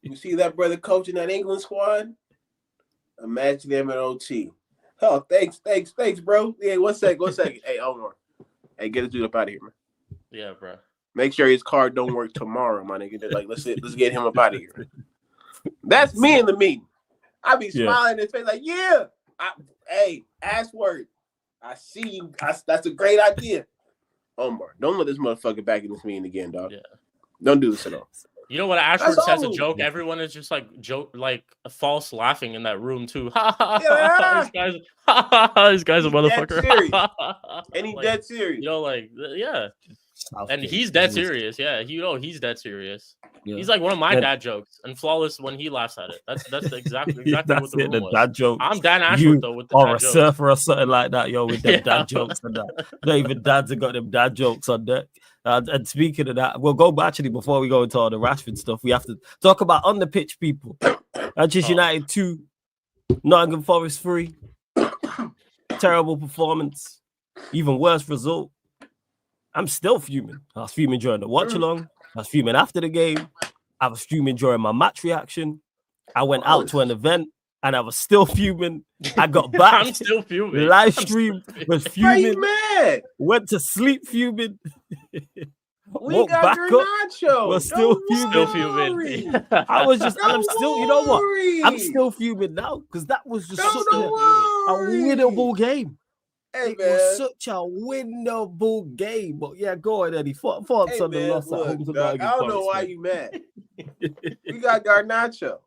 You see that brother coaching that England squad? Imagine them at OT. Oh, thanks, bro. Yeah, one second. Hey, Omar. Hey, get this dude up out of here, man. Yeah, bro. Make sure his card don't work tomorrow, my nigga. Like, let's get him up out of here. That's me in the meeting. I be smiling in his face like, yeah. Hey, Ashworth, I see you. That's a great idea. Omar, don't let this motherfucker back in this meeting again, dog. Yeah. Don't do this at all. You know what? Ashworth says a joke. Everyone is just like false laughing in that room too. This guy's a motherfucker. And he's dead serious. You know, like yeah. And he's dead serious. Yeah, he's dead serious. Yeah. He's like one of my dad jokes, and flawless when he laughs at it. That's exactly what the room was. Dad jokes. I'm Dan Ashworth though with the or dad a jokes. surfer or something like that, yo, with them dad jokes and that. Not even dads have got them dad jokes on deck. And speaking of that, we'll go back actually before we go into all the Rashford stuff. We have to talk about on the pitch people. Manchester United 2, Nottingham Forest 3. Terrible performance. Even worse result. I'm still fuming. I was fuming during the watch along. I was fuming after the game. I was fuming during my match reaction. I went out to an event and I was still fuming. I got back. I'm still fuming. Live stream was fuming. Mad? Went to sleep fuming. We got Garnacho. We're still fuming. I'm still, you know what? I'm still fuming now because that was just such a winnable game. Hey, it was such a winnable game. But yeah, go ahead, Eddie. Thoughts on the loss at home. I don't know why you mad. We got Garnacho.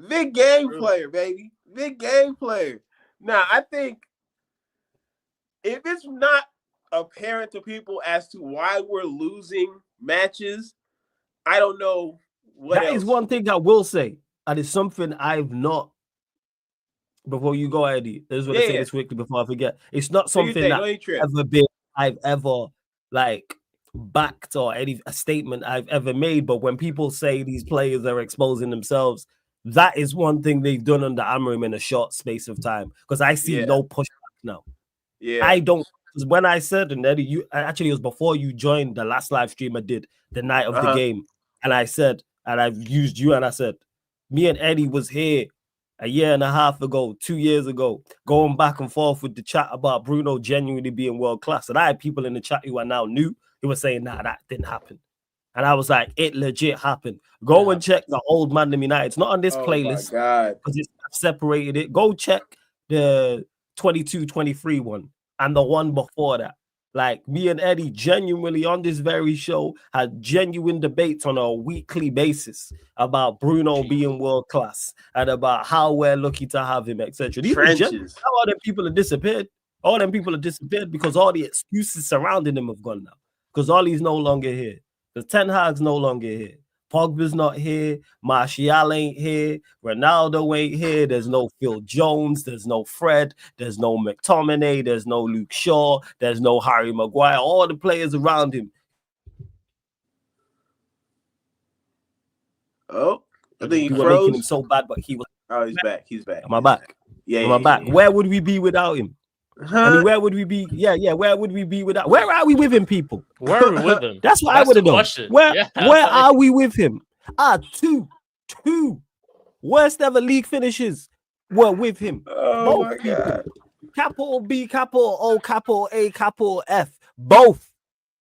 Big game player, baby. Big game player. Now, I think if it's not apparent to people as to why we're losing matches, I don't know what That else. is one thing I will say. And it's something I've not. Before you go, Eddie, I just want to say this quickly before I forget. It's not something I've ever like backed or a statement I've ever made. But when people say these players are exposing themselves, that is one thing they've done under Amorim in a short space of time. Because I see no pushback now. Yeah, I don't. When I said, and Eddie, it was before you joined the last live stream I did the night of the game, and I said, and I used you, and I said, me and Eddie was here a year and a half ago, 2 years ago, going back and forth with the chat about Bruno genuinely being world class. And I had people in the chat who are now new who were saying, nah, that didn't happen. And I was like, it legit happened. Go and check the old ManDem United. It's not on this playlist because it's separated it. Go check the 22-23 one and the one before that. Like me and Eddie genuinely on this very show had genuine debates on a weekly basis about Bruno being world class and about how we're lucky to have him, etc. All them people have disappeared. All them people have disappeared because all the excuses surrounding him have gone now. Because Ollie's no longer here. Because Ten Hag's no longer here. Pogba's not here. Martial ain't here. Ronaldo ain't here. There's no Phil Jones. There's no Fred. There's no McTominay. There's no Luke Shaw. There's no Harry Maguire. All the players around him. Oh, I think he were making him so bad, but he was. Oh, he's back. He's back. Am I back? Yeah. Am I back? Where would we be without him? I mean, where would we be? Yeah. Where would we be without? Where are we with him, people? Where are we with him? That's what I would have done. Where are we with him? Two worst ever league finishes were with him. Oh my God! Capital B, capital O, capital A, capital F. Both.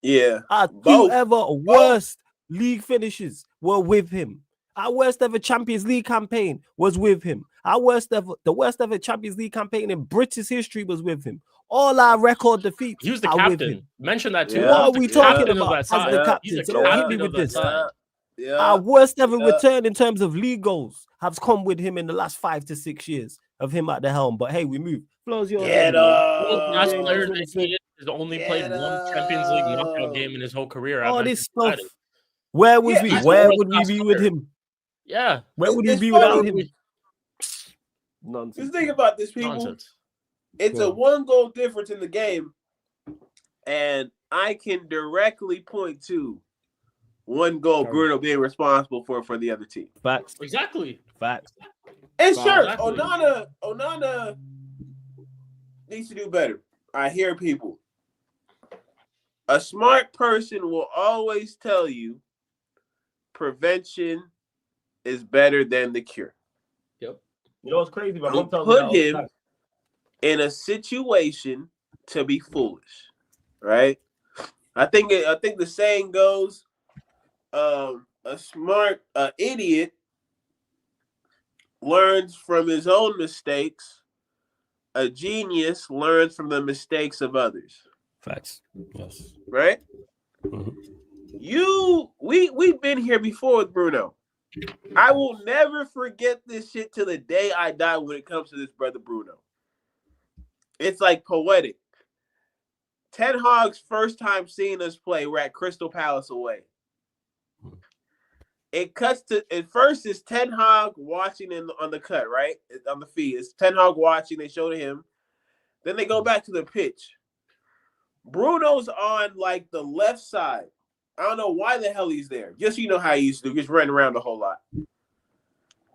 Yeah. Two ever worst league finishes were with him. Our worst ever Champions League campaign was with him. The worst ever Champions League campaign in British history was with him. All our record defeats. He was the captain. Mention that too. What are we talking about as the captain? So don't hit me with this. Our worst ever return in terms of league goals has come with him in the last 5 to 6 years of him at the helm. But hey, we move. Flows your last player that he has only played one Champions League knockout game in his whole career. All this stuff. Where was we? Where would we be with him? Yeah. Where would we be without him? Nonsense. Just think about this, people. Nonsense. It's a 1 goal difference in the game, and I can directly point to 1 goal Bruno being responsible for the other team. Facts. Exactly. Facts. And sure, Onana, needs to do better. I hear people. A smart person will always tell you prevention is better than the cure. Yep. You know what's crazy? My mom tells me put that all the him time. in a situation to be foolish, right? I think the saying goes, a smart idiot learns from his own mistakes. A genius learns from the mistakes of others. Facts. Yes. Right? Mm-hmm. We've been here before with Bruno. I will never forget this shit till the day I die when it comes to this brother Bruno. It's like poetic. Ten Hag's first time seeing us play, we're at Crystal Palace away. It cuts to, at first it's Ten Hag watching on the cut, right? On the feed. It's Ten Hag watching, they show to him. Then they go back to the pitch. Bruno's on like the left side. I don't know why the hell he's there. Just you know how he used to do, just running around a whole lot.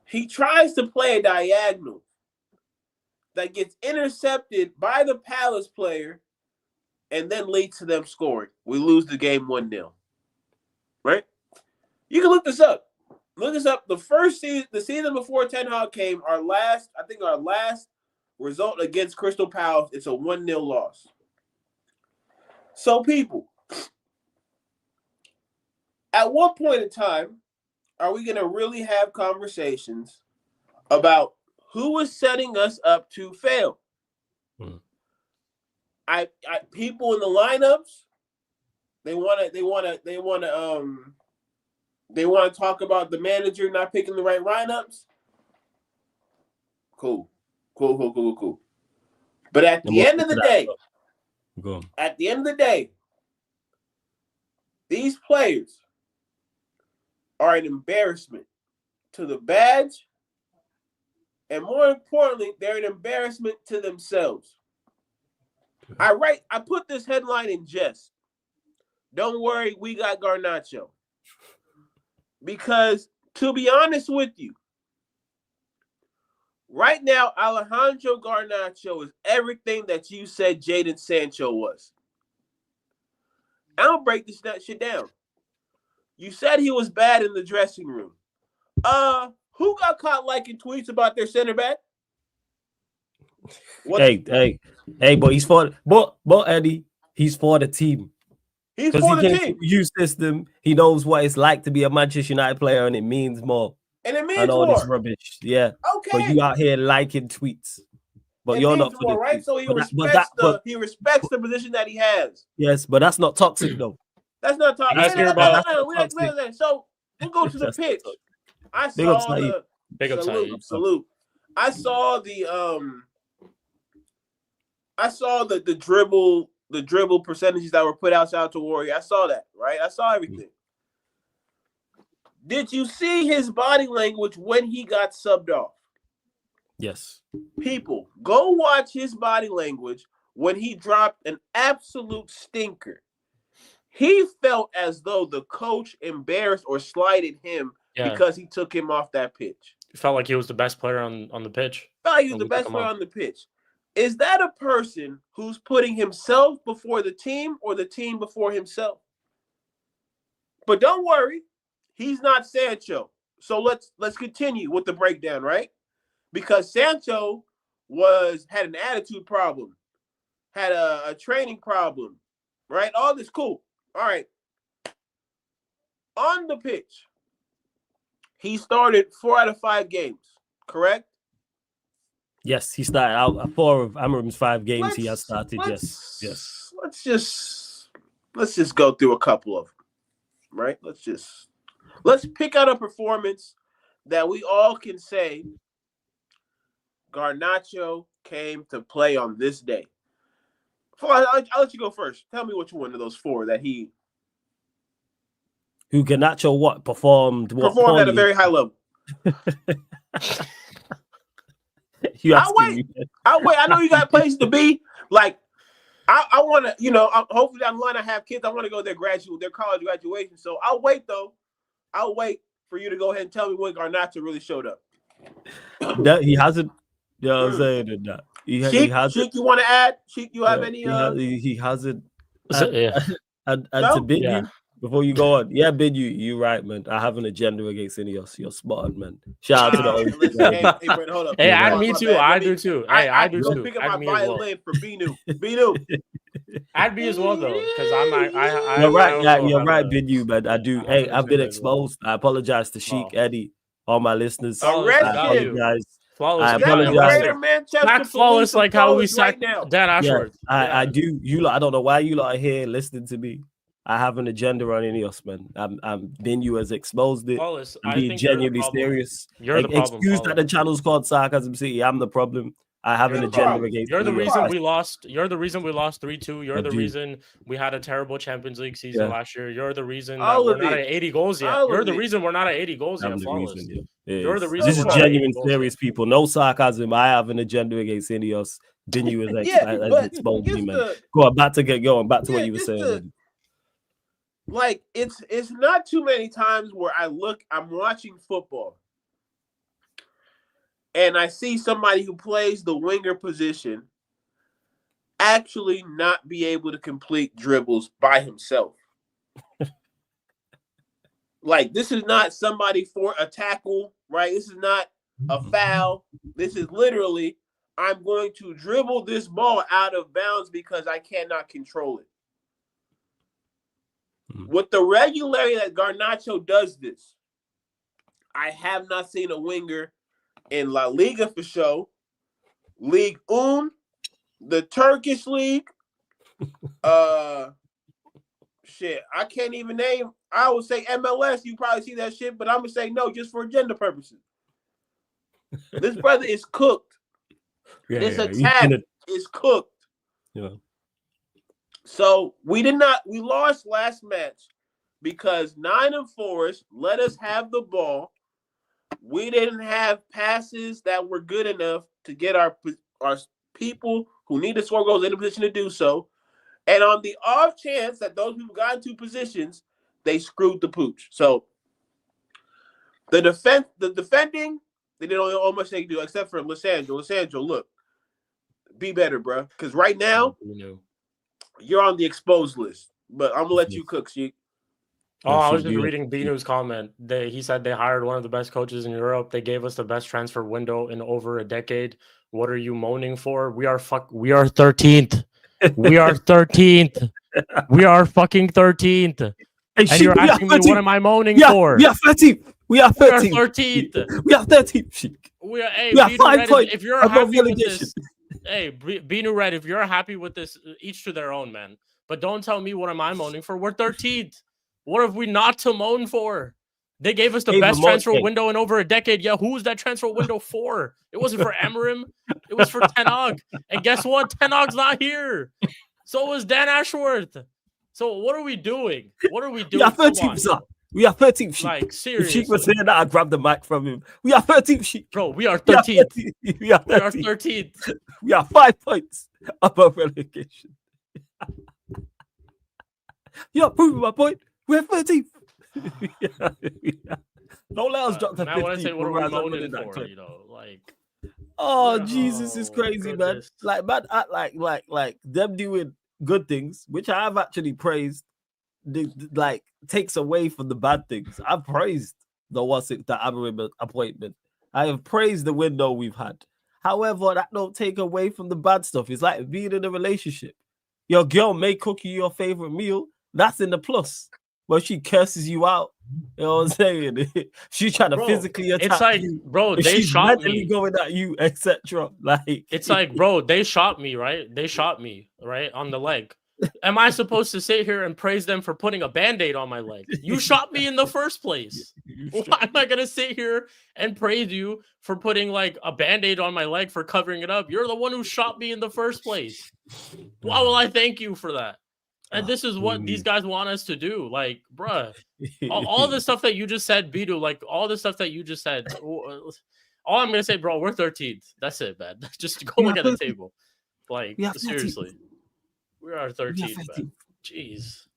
He tries to play a diagonal that gets intercepted by the Palace player and then leads to them scoring. We lose the game 1-0. Right? You can look this up. Look this up. The first season, the season before Ten Hag came, our last result against Crystal Palace, it's a 1-0 loss. So people, at what point in time are we going to really have conversations about who is setting us up to fail? People in the lineups, they want to talk about the manager not picking the right lineups. Cool. But at the end of the day, these players are an embarrassment to the badge, and more importantly, they're an embarrassment to themselves. I put this headline in jest. Don't worry, we got Garnacho. Because, to be honest with you, right now, Alejandro Garnacho is everything that you said Jadon Sancho was. I'll break this shit down. You said he was bad in the dressing room. Who got caught liking tweets about their center back? Hey, but he's for Eddie, he's for the team. He's for the team. Use system. He knows what it's like to be a Manchester United player, and it means more. And it means and all more. This rubbish. Yeah. Okay. But you out here liking tweets. But you're not for more, the right? team. So he respects the position that he has. Yes, but that's not toxic though. That's not toxic. So we'll go to the pitch. I saw the salute. I saw the dribble percentages that were put out. Shout out to Warrior. I saw that, right? I saw everything. Did you see his body language when he got subbed off? Yes. People, go watch his body language when he dropped an absolute stinker. He felt as though the coach embarrassed or slighted him because he took him off that pitch. He felt like he was the best player on the pitch. Felt like he was the best player on the pitch. Is that a person who's putting himself before the team or the team before himself? But don't worry, he's not Sancho. So let's continue with the breakdown, right? Because Sancho had an attitude problem, had a training problem, right? All this cool. All right. On the pitch, he started 4 out of 5 games, correct? Yes, he started out 4 of Amarim's 5 games. He has started. Yes. Let's just go through a couple of them, right? Let's pick out a performance that we all can say Garnacho came to play on this day. I'll let you go first. Tell me which one of those 4 that he... Who Garnacho performed at a very high level. I'll wait. I know you got places to be. Like, I want to, hopefully down the line I have kids. I want to go to their college graduation. So I'll wait, though. I'll wait for you to go ahead and tell me when Garnacho really showed up. That he hasn't. Yeah, I'm saying that. He Sheik, you want to add? Sheik, you have any? He hasn't. Yeah. And No? to bid Yeah. you before you go on, bid you. You right, man. I have an agenda against INEOS. You're spot on, man. Shout out to the OG. Listen, hey, Brent, hold up. Hey, Yeah, add right. me My too. bad. I do too. Hey, I do go too. pick up Add my me as well. violin for Binu. Binu. Add me as well though, because I You're right. also You're have right, a- bid you, man. I do. I have Hey, an I've been agenda as well. exposed. I apologize to Sheik, Oh. Eddie, all my listeners. Flawless, Arrest got I you. apologize. Flawless, I we got you apologize. arrested. Greater Manchester Sack Flawless, Police like how we Flawless sacked right now. Dan Ashworth. I do. You lot, I don't know why you lot are here listening to me. I have an agenda on INEOS, man. I'm been you has exposed it. Flawless, I'm I being think you're the genuinely problem. serious. You're the problem. Excuse that the channel's called Sarcasm City. I'm the problem. I have an agenda against You're the INEOS. reason we lost. You're the reason we lost 3-2. You're the do. reason we had a terrible Champions League season last year. You're the reason that All we're of not it. at 80 goals yet. All You're of the it. reason we're not at 80 goals I'm yet. the Flawless. reason. You're the reason This is we're not at 80 genuine, goals serious yet. people. No sarcasm. I have an agenda against INEOS. Then you has exposed me, man. Go on, back to get going. Back to what you were saying. Like it's not too many times where I'm watching football and I see somebody who plays the winger position actually not be able to complete dribbles by himself. Like, this is not somebody for a tackle, right? This is not a foul. This is literally, I'm going to dribble this ball out of bounds because I cannot control it. With the regularity that Garnacho does this, I have not seen a winger in La Liga for show, League Un, the Turkish league, shit, I can't even name. I would say MLS, you probably see that shit, but I'm gonna say no just for agenda purposes. This brother is cooked. This attack is cooked. Yeah. So we lost last match because Nottingham Forest let us have the ball. We didn't have passes that were good enough to get our people who need to score goals in a position to do so. And on the off chance that those people got into positions, they screwed the pooch. So the defending, they didn't know how much they could do except for Lissandro. Lissandro, look, be better, bro. Because right now, you're on the exposed list. But I'm gonna let you cook, Sheik. Oh, I was just reading Binu's comment. He said they hired one of the best coaches in Europe. They gave us the best transfer window in over a decade. What are you moaning for? We are 13th. We are 13th. We are fucking 13th. Hey, and you're asking me, what am I moaning for? We are 13th. We are 13th. We are 13th. We are 13th. Sheik. We are 5 points. If you're happy with this, hey, Binu Red, if you're happy with this, each to their own, man. But don't tell me what am I moaning for. We're 13th. What have we not to moan for? They gave us the best transfer window in over a decade. Yeah, who was that transfer window for? It wasn't for Emerim. It was for Ten Hag. And guess what? Ten Hag's not here. So was Dan Ashworth. So what are we doing? What are we doing? We are 13th, sir. We are 13th. Like, seriously. If Sheik was saying that, I'd grab the mic from him. We are 13th, Sheik. Bro, we are 13th. We are 13th. We are 5 points above relegation. You're proving my point. We're 13th. Don't let us drop the 15th. I want to say what are we moaning for, you know, like. Oh, Jesus is crazy, goodness. Man. Like, man, like them doing good things, which I have actually praised, like takes away from the bad things. I've praised the Amorim appointment. I have praised the window we've had. However, that don't take away from the bad stuff. It's like being in a relationship. Your girl may cook you your favorite meal. That's in the plus. But she curses you out. You know what I'm saying? She's trying to physically attack it's like, you. Bro, they shot me. Going at you, etc. Like, it's like, bro, they shot me, right? They shot me, right, on the leg. Am I supposed to sit here and praise them for putting a Band-Aid on my leg? You shot me in the first place. Why am I going to sit here and praise you for putting like a Band-Aid on my leg for covering it up? You're the one who shot me in the first place. Why will I thank you for that? And this is what these guys want us to do. Like, bruh, all the stuff that you just said, Bidu, like all the stuff that you just said, all I'm going to say, bro, we're 13th. That's it, man. Just go look at the table. Like, seriously. We are 13th, man. Jeez.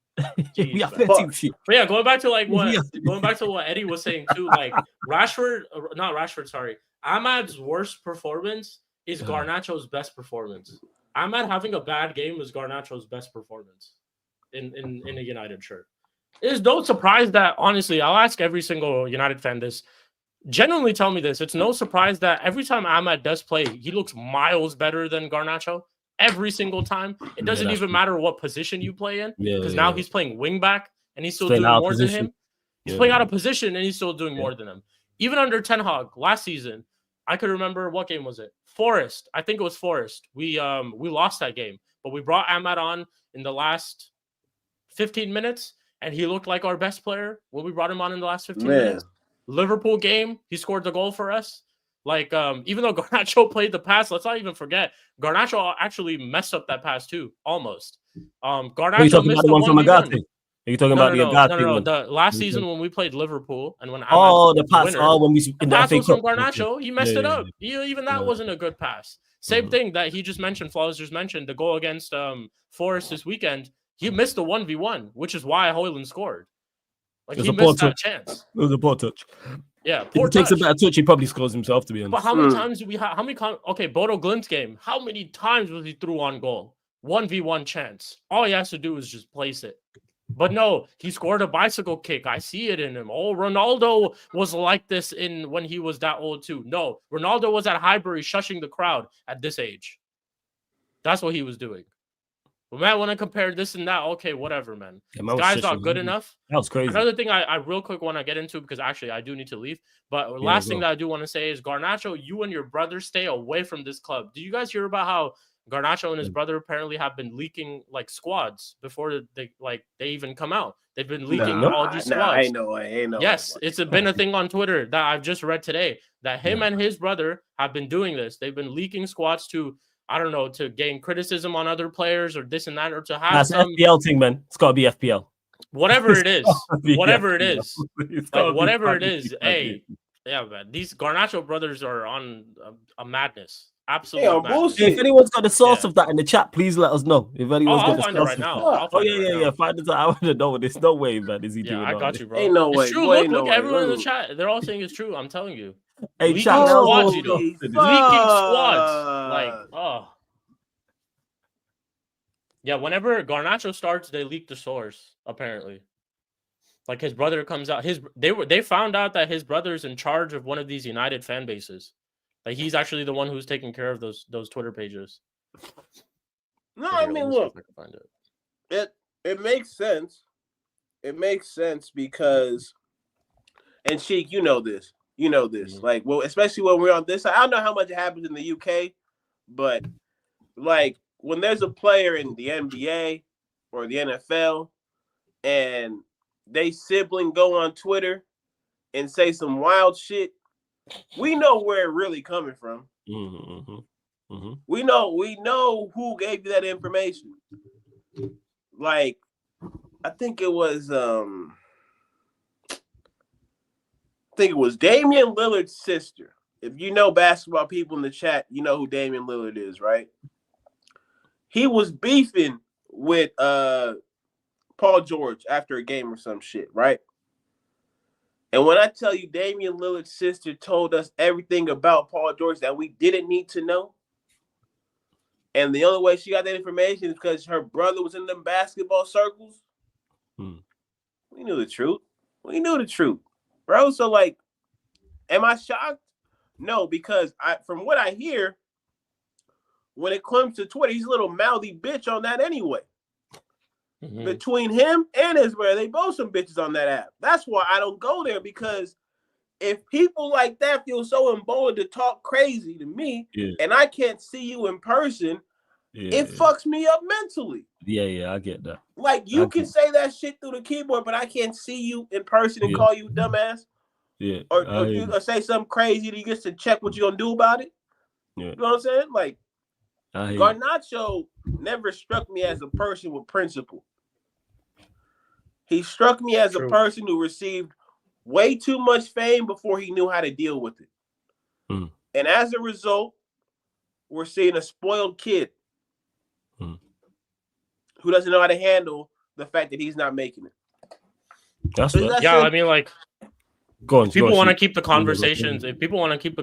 We are 13th. But yeah, going back to what Eddie was saying too, like Rashford, not Rashford, sorry. Ahmad's worst performance is Garnacho's best performance. Ahmad having a bad game is Garnacho's best performance in a United shirt. There's no surprise that, honestly, I'll ask every single United fan this. Genuinely tell me this. It's no surprise that every time Ahmad does play, he looks miles better than Garnacho. Every single time. It doesn't even matter what position you play in. Because now he's playing wing back and he's still doing more than him. He's playing out of position and he's still doing more than him. Even under Ten Hag last season, I could remember, what game was it? Forest. I think it was Forest. We lost that game, but we brought Ahmad on in the last 15 minutes, and he looked like our best player when we brought him on in the last 15 minutes. Liverpool game, he scored the goal for us. Like, even though Garnacho played the pass, let's not even forget, Garnacho actually messed up that pass too, almost. Garnacho missed the one from Agati. Are you talking about the Agati one? The last season when we played Liverpool and when the pass. When we the pass was from Garnacho, he messed it up. Even that wasn't a good pass. Same thing that he just mentioned. Flawless just mentioned the goal against Forest this weekend. He missed the 1v1, which is why Højlund scored. Like, he missed that chance. It was a poor touch. Yeah, if he takes a better touch, he probably scores himself, to be honest. But how many times do we have? Okay, Bodo Glint's game. How many times was he through on goal? 1v1 chance. All he has to do is just place it. But no, he scored a bicycle kick. I see it in him. Oh, Ronaldo was like this when he was that old too. No, Ronaldo was at Highbury shushing the crowd at this age. That's what he was doing. But man, when I compare this and that, okay, whatever, man. Yeah, guy's not good enough. That was crazy. Another thing I real quick want to get into, because actually I do need to leave. But last thing that I do want to say is, Garnacho, you and your brother stay away from this club. Do you guys hear about how Garnacho and his brother apparently have been leaking like squads before they even come out? They've been leaking all these squads. Ain't no way. Yes, it's been a thing on Twitter that I've just read today, that him and his brother have been doing this. They've been leaking squads to, I don't know, to gain criticism on other players or this and that, or to have that's some FPL thing, man. It's got to be FPL. Whatever it is, whatever it is, like, whatever it is. Hey, yeah, man. These Garnacho brothers are on a madness. Absolutely. Madness. If anyone's got the source of that in the chat, please let us know. If anyone's got I'll find it right now. Yeah. Find it out. I want to know. There's no way, man. Is he doing? I got you, bro. Ain't no way. It's true. Look, everyone in the chat. They're all saying it's true. I'm telling you. Hey, leaking squads, leaking squads. Like, yeah, whenever Garnacho starts, they leak the source, apparently. Like, his brother comes out. They found out that his brother's in charge of one of these United fan bases. Like, he's actually the one who's taking care of those Twitter pages. No, I mean, look, it makes sense. It makes sense because, and Sheik, you know this. Mm-hmm. Like, well, especially when we're on this side. I don't know how much it happens in the UK, but like, when there's a player in the NBA or the NFL and they sibling go on Twitter and say some wild shit, we know where it really coming from. We know who gave you that information. Like, I think it was Damian Lillard's sister. If you know basketball people in the chat, you know who Damian Lillard is, right? He was beefing with Paul George after a game or some shit, right? And when I tell you Damian Lillard's sister told us everything about Paul George that we didn't need to know, and the only way she got that information is because her brother was in them basketball circles, we knew the truth. We knew the truth, bro. So, like, am I shocked? No, because from what I hear, when it comes to Twitter, he's a little mouthy bitch on that anyway. Between him and his brother, they both some bitches on that app. That's why I don't go there, because if people like that feel so emboldened to talk crazy to me and I can't see you in person, it fucks me up mentally. Yeah, I get that. Like, you can say that shit through the keyboard, but I can't see you in person and call you dumbass. Yeah. Or say something crazy that you get to check what you're going to do about it. Yeah. You know what I'm saying? Like, Garnacho never struck me as a person with principle. He struck me as a person who received way too much fame before he knew how to deal with it. And as a result, we're seeing a spoiled kid who doesn't know how to handle the fact that he's not making it. That's what. Yeah, I mean, like, Go on. If people want to keep the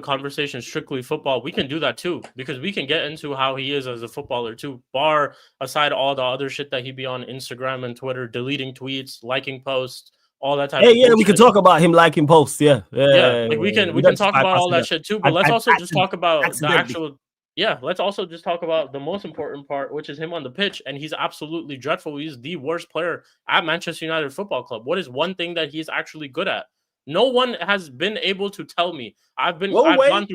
conversation strictly football, we can do that too, because we can get into how he is as a footballer too, bar aside all the other shit that he be on Instagram and Twitter, deleting tweets, liking posts, all that type of bullshit. We can talk about him liking posts. Like we can talk about all that shit too, but let's also just talk about the actual. Yeah, let's also just talk about the most important part, which is him on the pitch, and he's absolutely dreadful. He's the worst player at Manchester United Football Club. What is one thing that he's actually good at? No one has been able to tell me. I've gone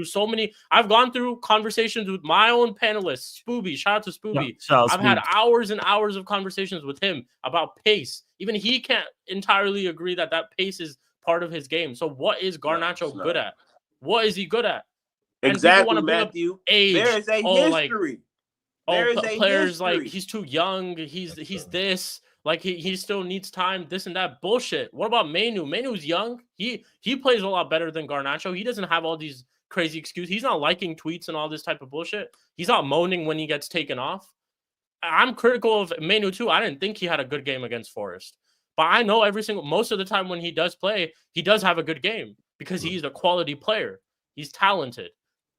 through conversations with my own panelists, Spooby. Shout out to Spooby. I've had hours and hours of conversations with him about pace. Even he can't entirely agree that pace is part of his game. So what is Garnacho good at? What is he good at? Exactly, Matthew. There is a history. Players like he's too young. He's this. Like he still needs time. This and that bullshit. What about Manu? Manu's young. He plays a lot better than Garnacho. He doesn't have all these crazy excuses. He's not liking tweets and all this type of bullshit. He's not moaning when he gets taken off. I'm critical of Manu too. I didn't think he had a good game against Forest, but I know most of the time when he does play, he does have a good game because he's a quality player. He's talented.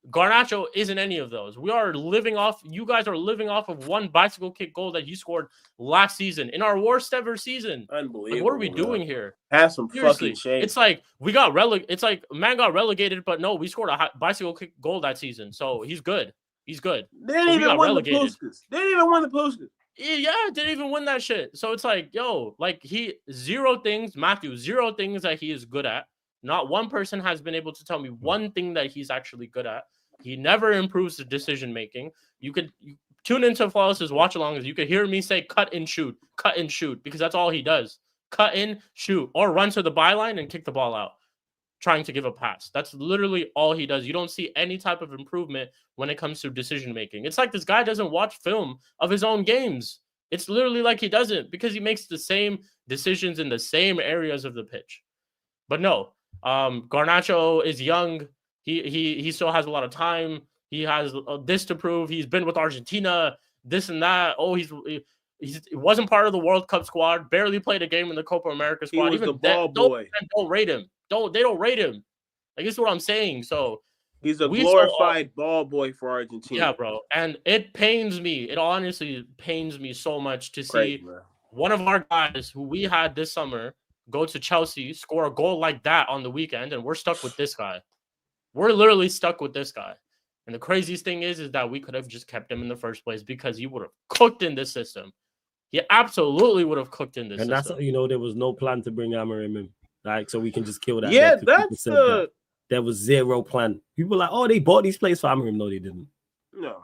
Garnacho isn't any of those. You guys are living off of one bicycle kick goal that you scored last season in our worst ever season. Unbelievable. Like, what are we doing here? Have some fucking shame. It's like man got relegated, but no, we scored a bicycle kick goal that season. So he's good. He's good. They didn't even win the Puskas. Yeah, didn't even win that shit. So it's like, yo, like zero things that he is good at. Not one person has been able to tell me one thing that he's actually good at. He never improves the decision making. You tune into Flawless's watch alongs. You could hear me say cut and shoot, because that's all he does. Cut in, shoot, or run to the byline and kick the ball out, trying to give a pass. That's literally all he does. You don't see any type of improvement when it comes to decision making. It's like this guy doesn't watch film of his own games. It's literally like he doesn't, because he makes the same decisions in the same areas of the pitch. But no. Garnacho is young. He still has a lot of time. He has this to prove. He's been with Argentina, this and that. Oh, he wasn't part of the World Cup squad. Barely played a game in the Copa America squad. He was the ball boy. Don't rate him. They don't rate him. Like, this is what I'm saying. So he's a glorified ball boy for Argentina. Yeah, bro. And it pains me. It honestly pains me so much to see one of our guys who we had this summer go to Chelsea, score a goal like that on the weekend, and we're stuck with this guy. We're literally stuck with this guy. And the craziest thing is that we could have just kept him in the first place, because he would have cooked in this system. He absolutely would have cooked in this system. And that's, there was no plan to bring Amorim in, like, so we can just kill that. Yeah, that's there was zero plan. People are like, oh, they bought these players for Amorim. No, they didn't. No.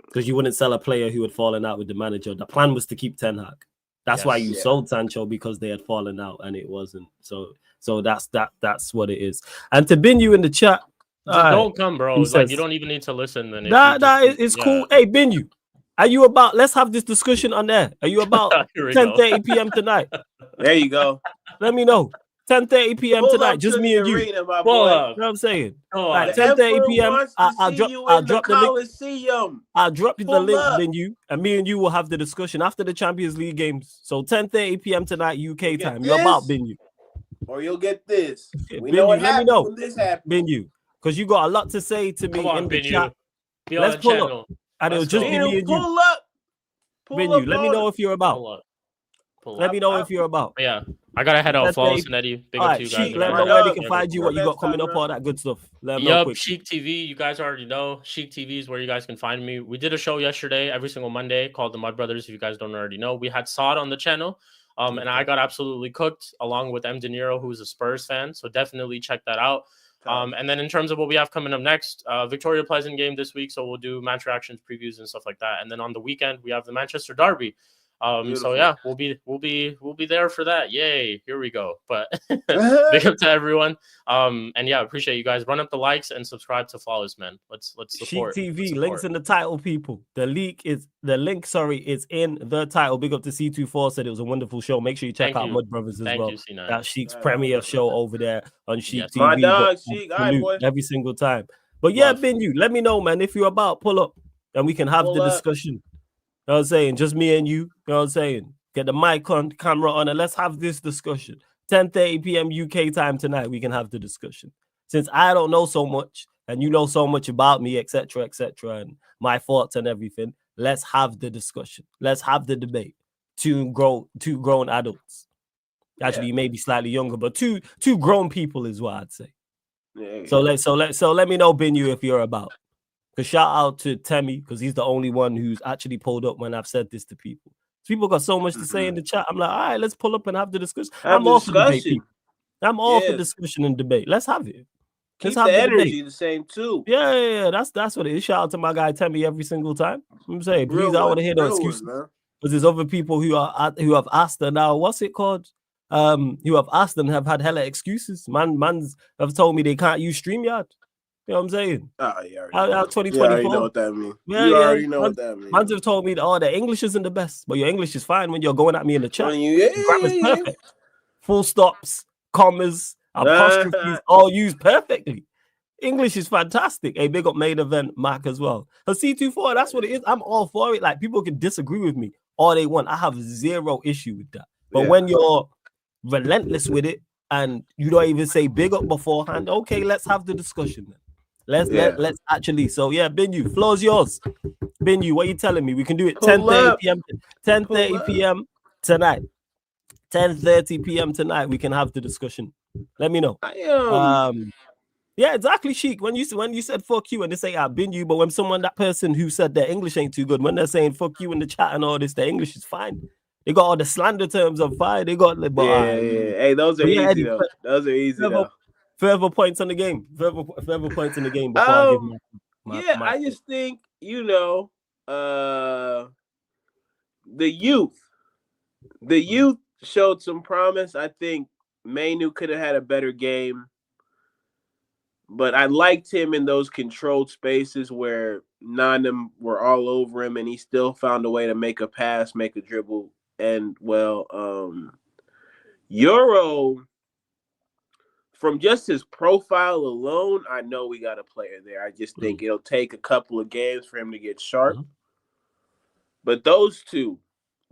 Because you wouldn't sell a player who had fallen out with the manager. The plan was to keep Ten Hag. That's why you sold Sancho, because they had fallen out and it wasn't. So that's what it is. And to bin you in the chat, don't come, bro. Like, you don't even need to listen. Then it's cool. Hey, bin you. Are you about? Let's have this discussion on there. Are you about 10:30 p.m. tonight? There you go. Let me know. 10:30 p.m. tonight, just me and you. You know what I'm saying? Like 10:30 p.m. I'll drop the link. I'll drop you the link, then you and me and you will have the discussion after the Champions League games. So 10:30 p.m. tonight, UK time. You're about Binu. Or you'll get this. We know what happens when this happens. Binu, because you got a lot to say to me in the chat. Let's pull up. And it'll just be me and you. Pull up. Binu, let me know if you're about. Let me know if you're about. Yeah, I gotta head out. Flawless and Eddie. Big up to you guys. Sheik, let them know where they can find you, what you got coming up, all that good stuff. Yup, Sheik TV. You guys already know. Sheik TV is where you guys can find me. We did a show yesterday, every single Monday, called The Mud Brothers. If you guys don't already know, we had Saad on the channel, and I got absolutely cooked along with M. De Niro, who's a Spurs fan. So definitely check that out. And then in terms of what we have coming up next, Victoria Pleasant game this week, so we'll do match reactions, previews, and stuff like that. And then on the weekend, we have the Manchester Derby. So yeah, we'll be there for that. Yay, here we go. But big up to everyone. And yeah, appreciate you guys. Run up the likes and subscribe to Flawless, man. Let's support. Sheik TV, links in the title, people. The link is in the title. Big up to C24, said it was a wonderful show. Make sure you check out Mud Brothers as well. That's Sheik's premiere show over there on Sheik TV. My dog, Sheik, all right, boy. Every single time. But yeah, Binu, let me know, man, if you're about, pull up and we can have the discussion. You know what I'm saying? Just me and you. You know what I'm saying? Get the mic on, camera on, and let's have this discussion. 10:30 p.m. UK time tonight, we can have the discussion. Since I don't know so much and you know so much about me, etc., and my thoughts and everything, let's have the discussion. Let's have the debate. Two grown adults. Actually, maybe slightly younger, but two grown people is what I'd say. Yeah. So let me know, Binu, if you're about. Because shout out to Temi, because he's the only one who's actually pulled up when I've said this to people. People got so much to say in the chat. I'm like, all right, let's pull up and have the discussion. I'm all for debate, people. I'm all for discussion and debate. Let's have it. Keep the energy the same too. Yeah. That's what it is. Shout out to my guy Temi every single time. I'm saying, please, I want to hear no excuses. Because there's other people who have asked her now, what's it called? Who have asked and have had hella excuses. Mans have told me they can't use StreamYard. You know what I'm saying? Oh, yeah. 2024. You already know what that means. You already know what that means. Mans have told me that, the English isn't the best, but your English is fine when you're going at me in the chat. Grammar's perfect. Full stops, commas, apostrophes, all used perfectly. English is fantastic. Hey, big up main event, Mac, as well. So C24, that's what it is. I'm all for it. Like, people can disagree with me all they want. I have zero issue with that. But when you're relentless with it and you don't even say big up beforehand, okay, let's have the discussion then. Let's actually. So yeah, Binu, floor's yours. Binu, what are you telling me? We can do it 10:30 p.m. 10:30 p.m. tonight. 10:30 p.m. tonight. We can have the discussion. Let me know. Yeah, exactly, Sheik. When you said fuck you and they say I've been you, but when that person who said their English ain't too good, when they're saying fuck you in the chat and all this, their English is fine. They got all the slander terms on fire. They got Hey, those are easy Eddie, though. Those are easy though. Further points on the game. Further points in the game before I give my I just think, the youth showed some promise. I think Manu could have had a better game. But I liked him in those controlled spaces where Nottingham were all over him and he still found a way to make a pass, make a dribble. And Euro, from just his profile alone, I know we got a player there. I just think it'll take a couple of games for him to get sharp. But those two,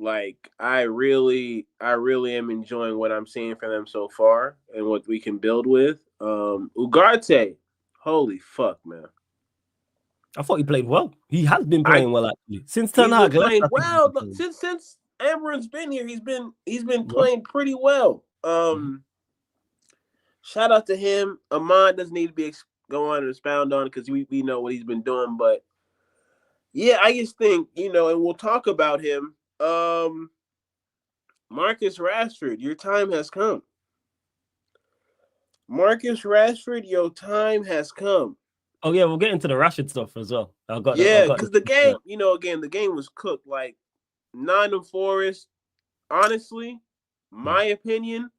I really am enjoying what I'm seeing from them so far and what we can build with. Ugarte, holy fuck, man. I thought he played well. He has been playing well actually. Since Ten Hag left. Well, since Amber's been here, he's been playing pretty well. Shout out to him. Ahmad doesn't need to be go on and expound on it because we know what he's been doing. But yeah, I just think, and we'll talk about him. Marcus Rashford, your time has come. Marcus Rashford, your time has come. Oh yeah, we'll get into the Rashford stuff as well. Because the game, again, the game was cooked. Nottingham Forest, honestly, my opinion,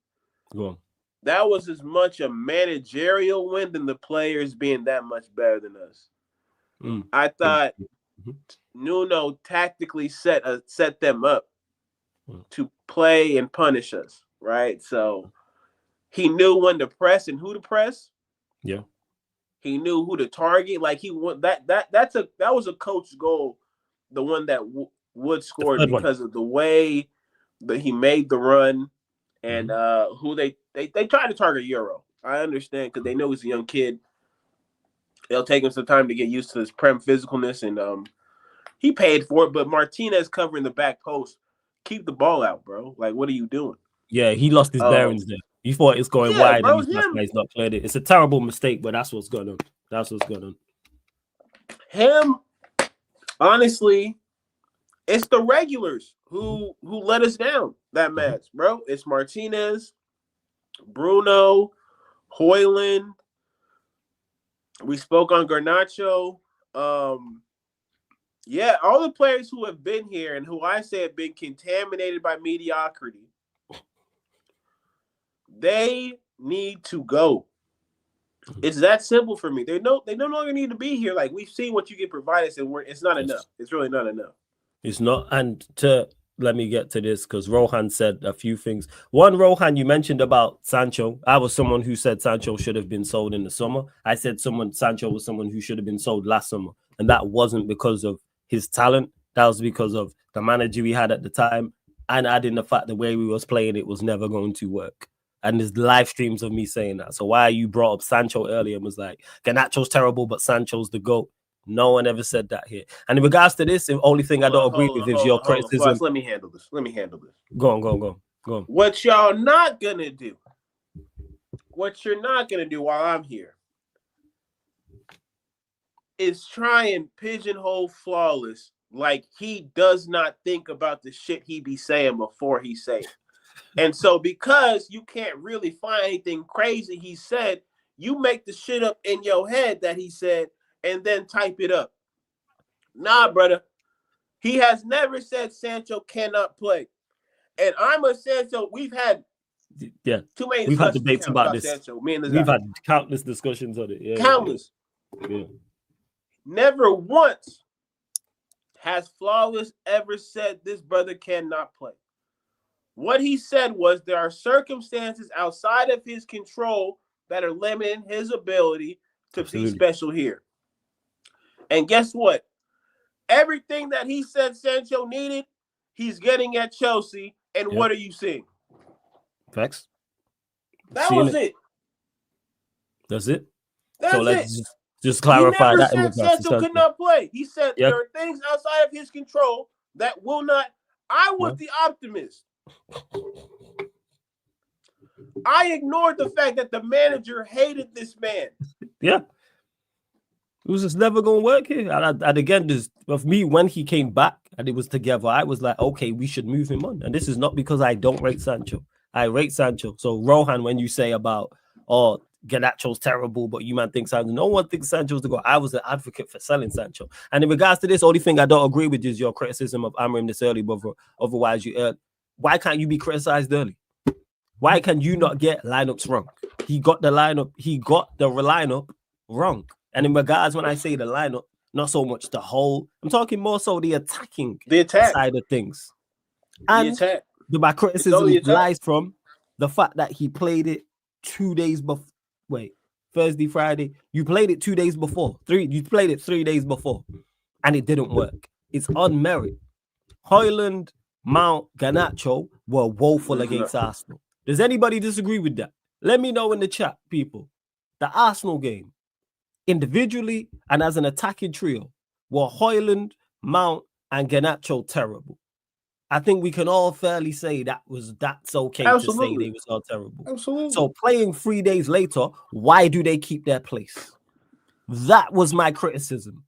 go on. That was as much a managerial win than the players being that much better than us. I thought Nuno tactically set them up to play and punish us, right? So he knew when to press and who to press. Yeah. He knew who to target. He that was a coach's goal. The one that Wood scored because of the way that he made the run and who they tried to target Euro. I understand because they know he's a young kid. It'll take him some time to get used to his prem physicalness, and he paid for it. But Martinez covering the back post, keep the ball out, bro. What are you doing? Yeah, he lost his bearings there. He thought it's going wide, and he's not cleared it. It's a terrible mistake, but that's what's going on. Him, honestly, it's the regulars who let us down that match, bro. It's Martinez, Bruno, Hoyland. We spoke on Garnacho. Yeah, all the players who have been here and who I say have been contaminated by mediocrity, they need to go. It's that simple for me. They no longer need to be here. We've seen what you get provided, and it's not enough. It's really not enough. It's not. And let me get to this because Rohan said a few things. One, Rohan, you mentioned about Sancho. I was someone who said Sancho should have been sold in the summer. I said Sancho was someone who should have been sold last summer. And that wasn't because of his talent. That was because of the manager we had at the time and adding the fact the way we was playing, it was never going to work. And there's live streams of me saying that. So why you brought up Sancho earlier and was like, Garnacho's terrible, but Sancho's the GOAT. No one ever said that here. And in regards to this, the only thing I don't agree with is your criticism. Let me handle this. Go on. What y'all not gonna do? What you're not gonna do while I'm here is try and pigeonhole Flawless like he does not think about the shit he be saying before he say it. And so because you can't really find anything crazy he said, you make the shit up in your head that he said and then type it up. Nah, brother. He has never said Sancho cannot play. And I'm a Sancho. We've had too many we've had debates about this. Sancho, we've had countless discussions on it. Countless. Yeah. Never once has Flawless ever said this brother cannot play. What he said was there are circumstances outside of his control that are limiting his ability to be special here. And guess what? Everything that he said Sancho needed, he's getting at Chelsea. And what are you seeing? Facts. That was it. That's it. That's so let's just clarify that. He never said Sancho could not play. He said there are things outside of his control that will not. I was the optimist. I ignored the fact that the manager hated this man. Yeah. It was just never going to work here. And again, just of me, when he came back and it was together, I was like, okay, we should move him on. And this is not because I don't rate Sancho. I rate Sancho. So, Rohan, when you say about, Garnacho's terrible, but you man think Sancho, no one thinks Sancho's the goal. I was an advocate for selling Sancho. And in regards to this, only thing I don't agree with is your criticism of Amorim this early, brother. Otherwise, why can't you be criticized early? Why can you not get lineups wrong? He got the lineup wrong. And in regards, when I say the lineup, not so much the whole, I'm talking more so the attack side of things. And my criticism lies from the fact that he played it 2 days before. Wait, Thursday, Friday. You played it 2 days before. You played it 3 days before. And it didn't work. It's on merit. Højlund, Mount, Garnacho were woeful against Arsenal. Does anybody disagree with that? Let me know in the chat, people. The Arsenal game, individually and as an attacking trio, were Højlund, Mount, and Garnacho terrible. I think we can all fairly say that's okay to say they was all terrible. Absolutely. So playing 3 days later, why do they keep their place? That was my criticism.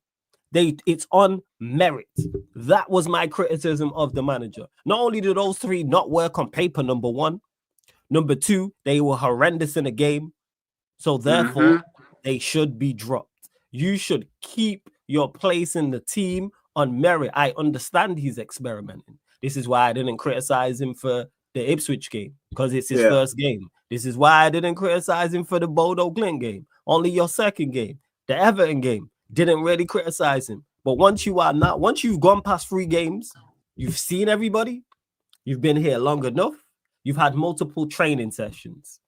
It's on merit. That was my criticism of the manager. Not only did those three not work on paper, number one. Number two, they were horrendous in the game. So therefore, they should be dropped. You should keep your place in the team on merit. I understand he's experimenting. This is why I didn't criticize him for the Ipswich game, because it's his first game. This is why I didn't criticize him for the Bodo Glint game. Only your second game. The Everton game, didn't really criticize him. But once you've gone past 3 games, you've seen everybody, you've been here long enough, you've had multiple training sessions.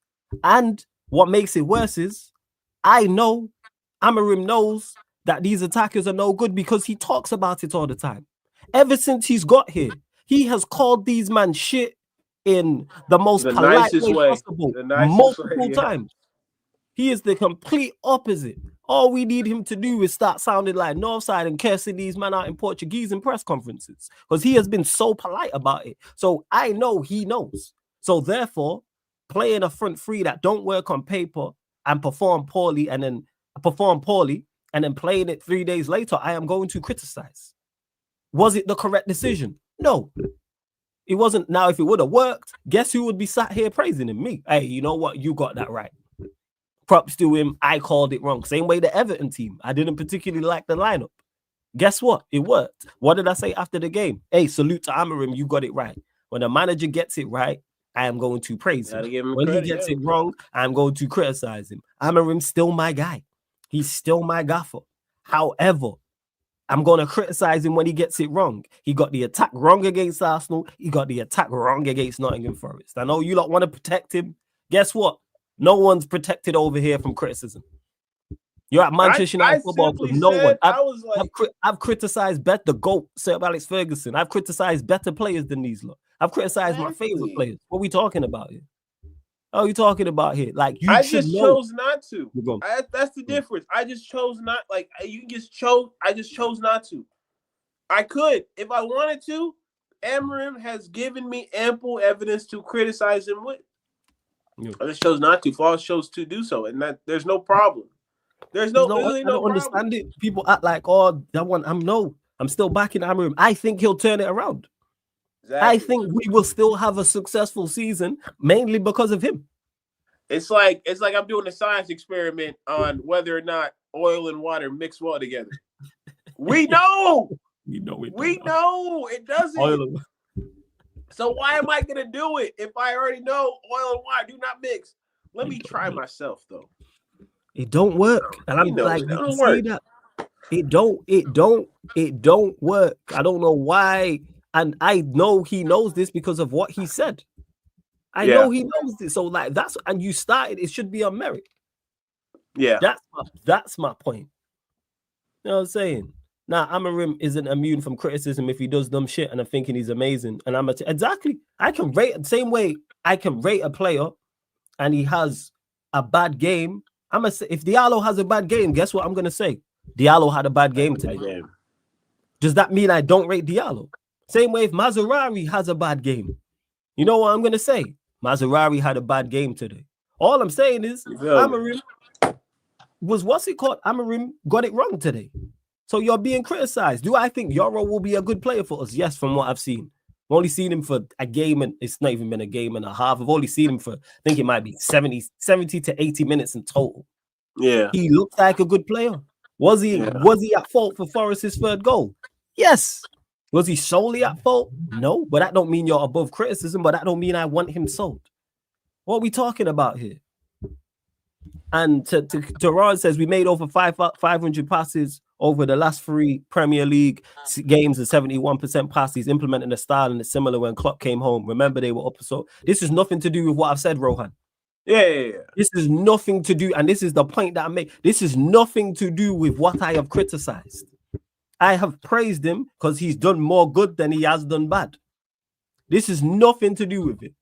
And what makes it worse is, I know Amorim knows that these attackers are no good because he talks about it all the time. Ever since he's got here, he has called these men shit in the most polite way possible, multiple times. He is the complete opposite. All we need him to do is start sounding like Northside and cursing these men out in Portuguese in press conferences, because he has been so polite about it. So I know he knows. So therefore, playing a front three that don't work on paper and perform poorly and then playing it 3 days later, I am going to criticize. Was it the correct decision? No, it wasn't. Now, if it would have worked, guess who would be sat here praising him? Me. Hey, you know what? You got that right. Props to him. I called it wrong. Same way the Everton team. I didn't particularly like the lineup. Guess what? It worked. What did I say after the game? Hey, salute to Amorim. You got it right. When the manager gets it right, I am going to praise him. When he gets it wrong, I'm going to criticize him. Amorim's still my guy. He's still my gaffer. However, I'm going to criticize him when he gets it wrong. He got the attack wrong against Arsenal. He got the attack wrong against Nottingham Forest. I know you lot want to protect him. Guess what? No one's protected over here from criticism. You're at Manchester United football club. No one. I've criticized the GOAT, Sir Alex Ferguson. I've criticized better players than these lot. I've criticized my favorite players. What are we talking about here? are you talking about here? Like you I should just know. chose not to. That's the difference. I just chose not. Like you can just chose. I just chose not to. I could if I wanted to. Amarim has given me ample evidence to criticize him with. Yeah. I just chose not to. Flawless chose to do so, and that there's no problem. There's I literally no don't understand it. People act like, oh, that one. I'm still backing Amarim. I think he'll turn it around. Exactly. I think we will still have a successful season, mainly because of him. It's like I'm doing a science experiment on whether or not oil and water mix well together. We know. We know it doesn't. So why am I gonna do it if I already know oil and water do not mix? Let me try myself though. It don't work, and I'm like, you can see that it don't work. I don't know why, and I know he knows this because of what he said. I know he knows this. So like and you started. It should be on merit. Yeah, that's my point. You know what I'm saying? Now, Amarim isn't immune from criticism if he does dumb shit, and I'm thinking he's amazing. And exactly. I can rate the same way I can rate a player, and he has a bad game. I'm gonna say if Diallo has a bad game, guess what I'm gonna say? Diallo had a bad game today. Does that mean I don't rate Diallo? Same way if Maserati has a bad game, you know what I'm gonna say? Maserati had a bad game today. All I'm saying is Amarim Amarim got it wrong today. So you're being criticized. Do I think Yoro will be a good player for us? Yes, from what I've seen. I've only seen him for a game, and it's not even been a game and a half. I've only seen him for, I think it might be 70 to 80 minutes in total. Yeah. He looks like a good player. Was he at fault for Forest's third goal? Yes. Was he solely at fault? No. But that don't mean you're above criticism, but that don't mean I want him sold. What are we talking about here? And to Ron says we made over 500 passes over the last 3 Premier League games and 71% passes, implementing a style and it's similar when Klopp came home. Remember, they were up. So this is nothing to do with what I've said, Rohan. Yeah. This is nothing to do, and this is the point that I make. This is nothing to do with what I have criticized. I have praised him because he's done more good than he has done bad. This is nothing to do with it.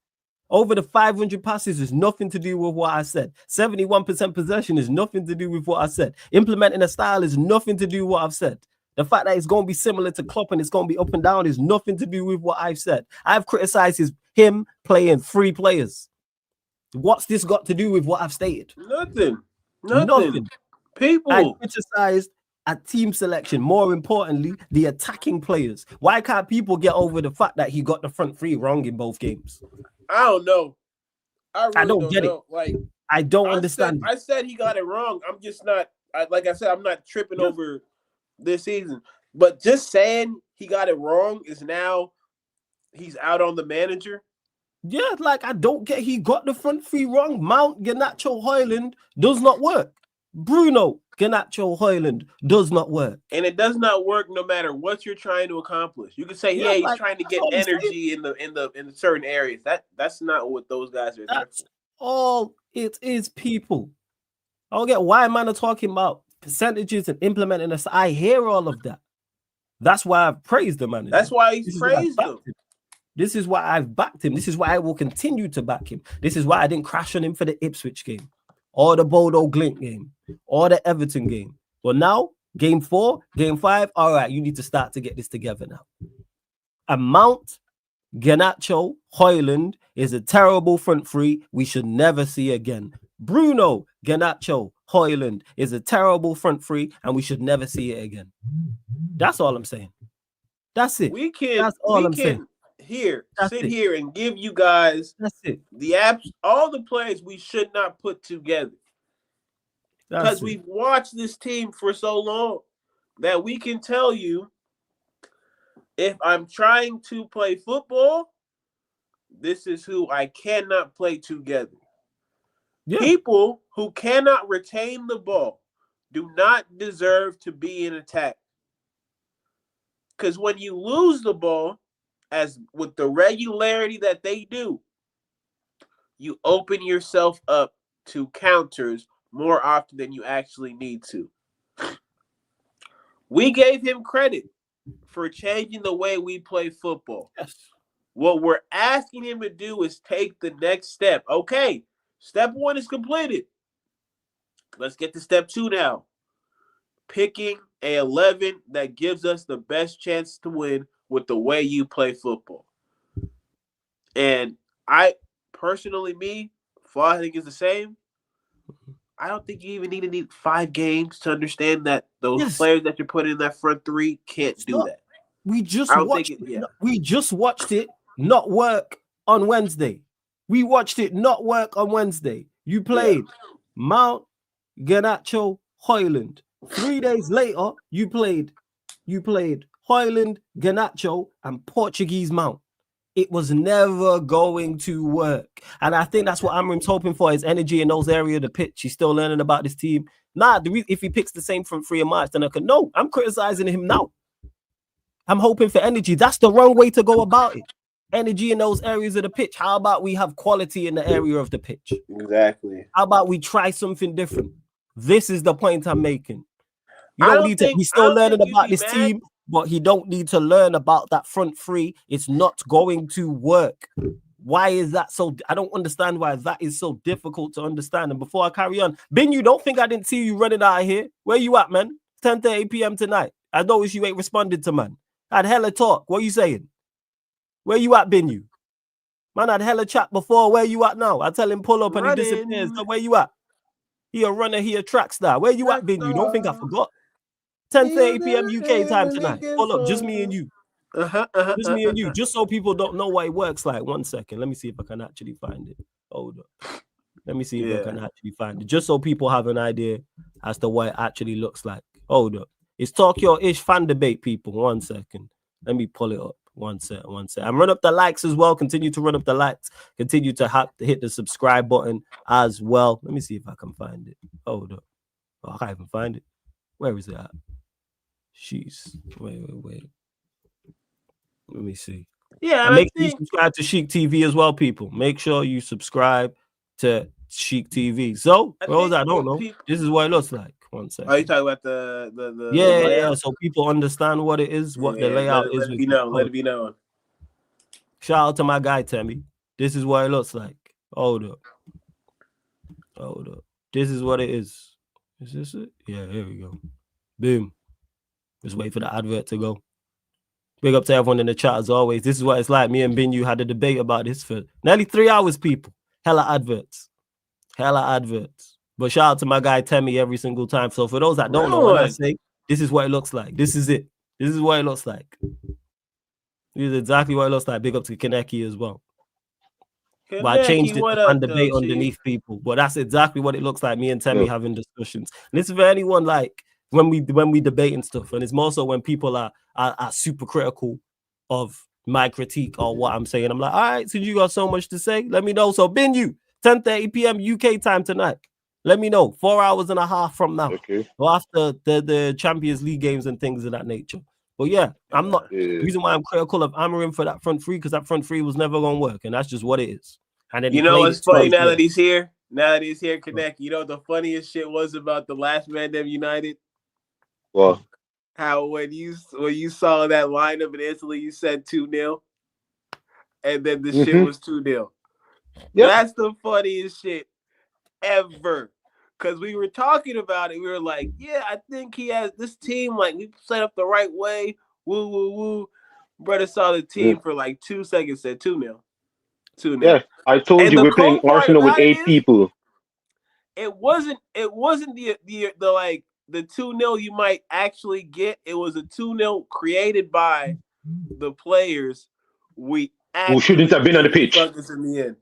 Over the 500 passes is nothing to do with what I said. 71% possession is nothing to do with what I said. Implementing a style is nothing to do with what I've said. The fact that it's going to be similar to Klopp and it's going to be up and down is nothing to do with what I've said. I've criticized him playing 3 players. What's this got to do with what I've stated? Nothing. People. I criticized a team selection. More importantly, the attacking players. Why can't people get over the fact that he got the front 3 wrong in both games? I don't know. I don't get it. Like, I don't understand. I said he got it wrong. I'm just not. Like I said, I'm not tripping over this season. But just saying he got it wrong is now he's out on the manager. Yeah, like I don't get. He got the front 3 wrong. Mount, Garnacho, Højlund does not work. Bruno, Garnacho, Højlund does not work, and it does not work no matter what you're trying to accomplish. You can say, he's trying to get energy in the certain areas. That's not what those guys are. That's all it is, people. I don't get why man are talking about percentages and implementing this. I hear all of that. That's why I've praised the manager. That's why he's praised him. This is why I've backed him. This is why I will continue to back him. This is why I didn't crash on him for the Ipswich game, or the Bodo Glint game, or the Everton game. Well, now, game 4, game 5, all right, you need to start to get this together now. Mount, Garnacho, Højlund is a terrible front 3 we should never see again. Bruno, Garnacho, Højlund is a terrible front 3 and we should never see it again. That's all I'm saying. That's it. That's all I'm saying. Sit here and give you guys the apps, all the players we should not put together. Because we've watched this team for so long that we can tell you if I'm trying to play football, this is who I cannot play together. Yeah. People who cannot retain the ball do not deserve to be in attack. Because when you lose the ball, as with the regularity that they do, you open yourself up to counters more often than you actually need to. We gave him credit for changing the way we play football. Yes. What we're asking him to do is take the next step. Okay, Step 1 is completed. Let's get to step 2 now. Picking a 11 that gives us the best chance to win with the way you play football. And I personally, Flaw, I think is the same. I don't think you even need 5 games to understand that those players that you're putting in that front 3 can't do that. We just watched it not work on Wednesday. We watched it not work on Wednesday. You played Mount, Garnacho, Højlund. 3 days later, you played Højlund, Garnacho, and Portuguese Mount. It was never going to work. And I think that's what Amram's hoping for, his energy in those areas of the pitch. He's still learning about this team. If he picks the same front 3 in March, then I'm criticizing him now. I'm hoping for energy. That's the wrong way to go about it. Energy in those areas of the pitch. How about we have quality in the area of the pitch? Exactly. How about we try something different? This is the point I'm making. You don't need to. He's still learning about this team, but he don't need to learn about that front 3. It's not going to work. Why is that so? I don't understand why that is so difficult to understand. And before I carry on, Ben, you don't think I didn't see you running out of here? Where you at, man? 10:30 p.m. tonight. I noticed you ain't responded to, man. I had hella talk. What are you saying? Where you at, Ben? You? Man, I had hella chat before. Where you at now? I tell him pull up and he disappears. So where you at? He a runner, he a track star. Where you at, Ben? You don't think I forgot? 10:30 p.m. UK time tonight. Pull up, just me and you. Just me and you. Just so people don't know what it works like. 1 second. Let me see if I can actually find it. Hold up. Let me see if I can actually find it. Just so people have an idea as to what it actually looks like. Hold up. It's Tokyo-ish fan debate, people. 1 second. Let me pull it up. One sec. And run up the likes as well. Continue to run up the likes. Continue to hit the subscribe button as well. Let me see if I can find it. Hold up. Oh, I can't even find it. Where is it at? Jeez. Wait. Let me see. Yeah, and make sure you subscribe to Chic TV as well, people. Make sure you subscribe to Chic TV. So, I don't know. This is what it looks like. 1 second. Are you talking about the yeah, so people understand what it is, what the layout is. Let it be known. Shout out to my guy, Tammy. This is what it looks like. Hold up. This is what it is. Is this it? Yeah, here we go. Boom. Just wait for the advert to go. Big up to everyone in the chat as always. This is what it's like. Me and Binyu had a debate about this for nearly 3 hours, people. Hella adverts. But shout out to my guy Temi every single time. So for those that don't know, when I say this is what it looks like. This is it. This is what it looks like. This is exactly what it looks like. Big up to Kaneki as well. But I changed it to fun debate underneath people. But that's exactly what it looks like. Me and Temi having discussions. And this is for anyone like when we debate and stuff. And it's more so when people are super critical of my critique or what I'm saying. I'm like, all right, since you got so much to say, let me know. So Binyu, 10:30 p.m. UK time tonight. Let me know. 4 hours and a half from now. Okay. Or after the Champions League games and things of that nature. But yeah, I'm not. The reason why I'm critical of Amarin for that front 3, because that front 3 was never going to work. And that's just what it is. And then you know what's funny now that he's here? Now that he's here, Connect. You know what the funniest shit was about the last ManDem United? Well, how when you saw that lineup and instantly you said 2-0, and then the shit was 2-0. Yep. That's the funniest shit ever. Because we were talking about it. We were like, yeah, I think he has this team, like, we set up the right way. Woo, woo, woo. Brother saw the team for like 2 seconds, said 2-0. 2-0. Yeah, I told you we're playing Arsenal with 8 people. It wasn't the like the 2-0 you might actually get. It was a 2-0 created by the players who shouldn't have been on the pitch. In the end.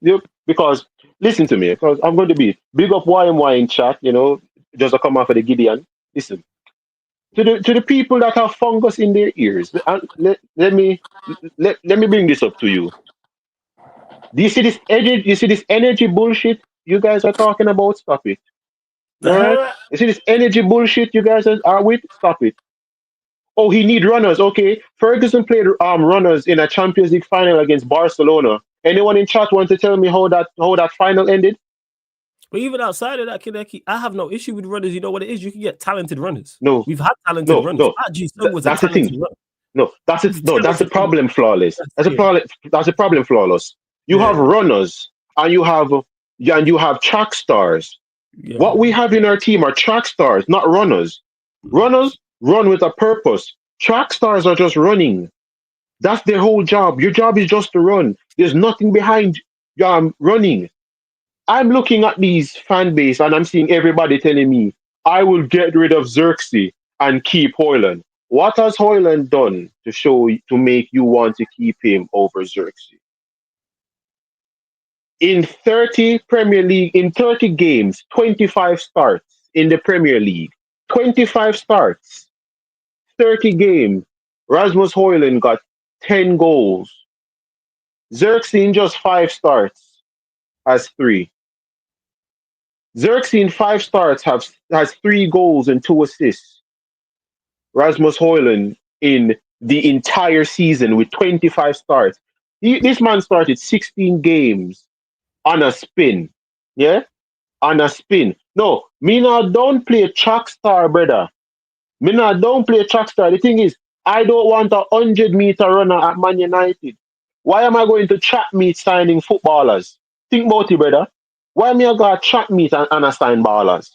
Yep, because listen to me, because I'm going to be big up YMY in chat, you know, just to come off of the Gideon. Listen, to the people that have fungus in their ears, let me bring this up to you. Do you see this energy bullshit you guys are talking about? Stop it. All right? You see this energy bullshit you guys are with? Stop it. Oh, he need runners. Okay, Ferguson played runners in a Champions League final against Barcelona. Anyone in chat want to tell me how that final ended? But even outside of that, Kineki, I have no issue with runners. You know what it is? You can get talented runners. No, we've had talented runners. No, that's the thing. No, that's the problem. Flawless. That's a problem. Flawless. You have runners. and you have track stars. Yeah. What we have in our team are track stars, not runners. Runners run with a purpose. Track stars are just running. That's their whole job. Your job is just to run. There's nothing behind running. I'm looking at these fan base and I'm seeing everybody telling me, I will get rid of Xerxes and keep Hoyland. What has Hoyland done to make you want to keep him over Xerxes? In 30 games, 25 starts in the Premier League. 25 starts, 30 games. Rasmus Hoyland got 10 goals. Xerxes in just 5 starts has 3. Xerxes in 5 starts has 3 goals and 2 assists. Rasmus Hoyland in the entire season with 25 starts. This man started 16 games on a spin. Yeah? On a spin. No, me not don't play track star, brother. Me not don't play track star. The thing is, I don't want a 100-meter runner at Man United. Why am I going to track meet signing footballers? Think about it, brother. Why me I got track meet and I sign ballers?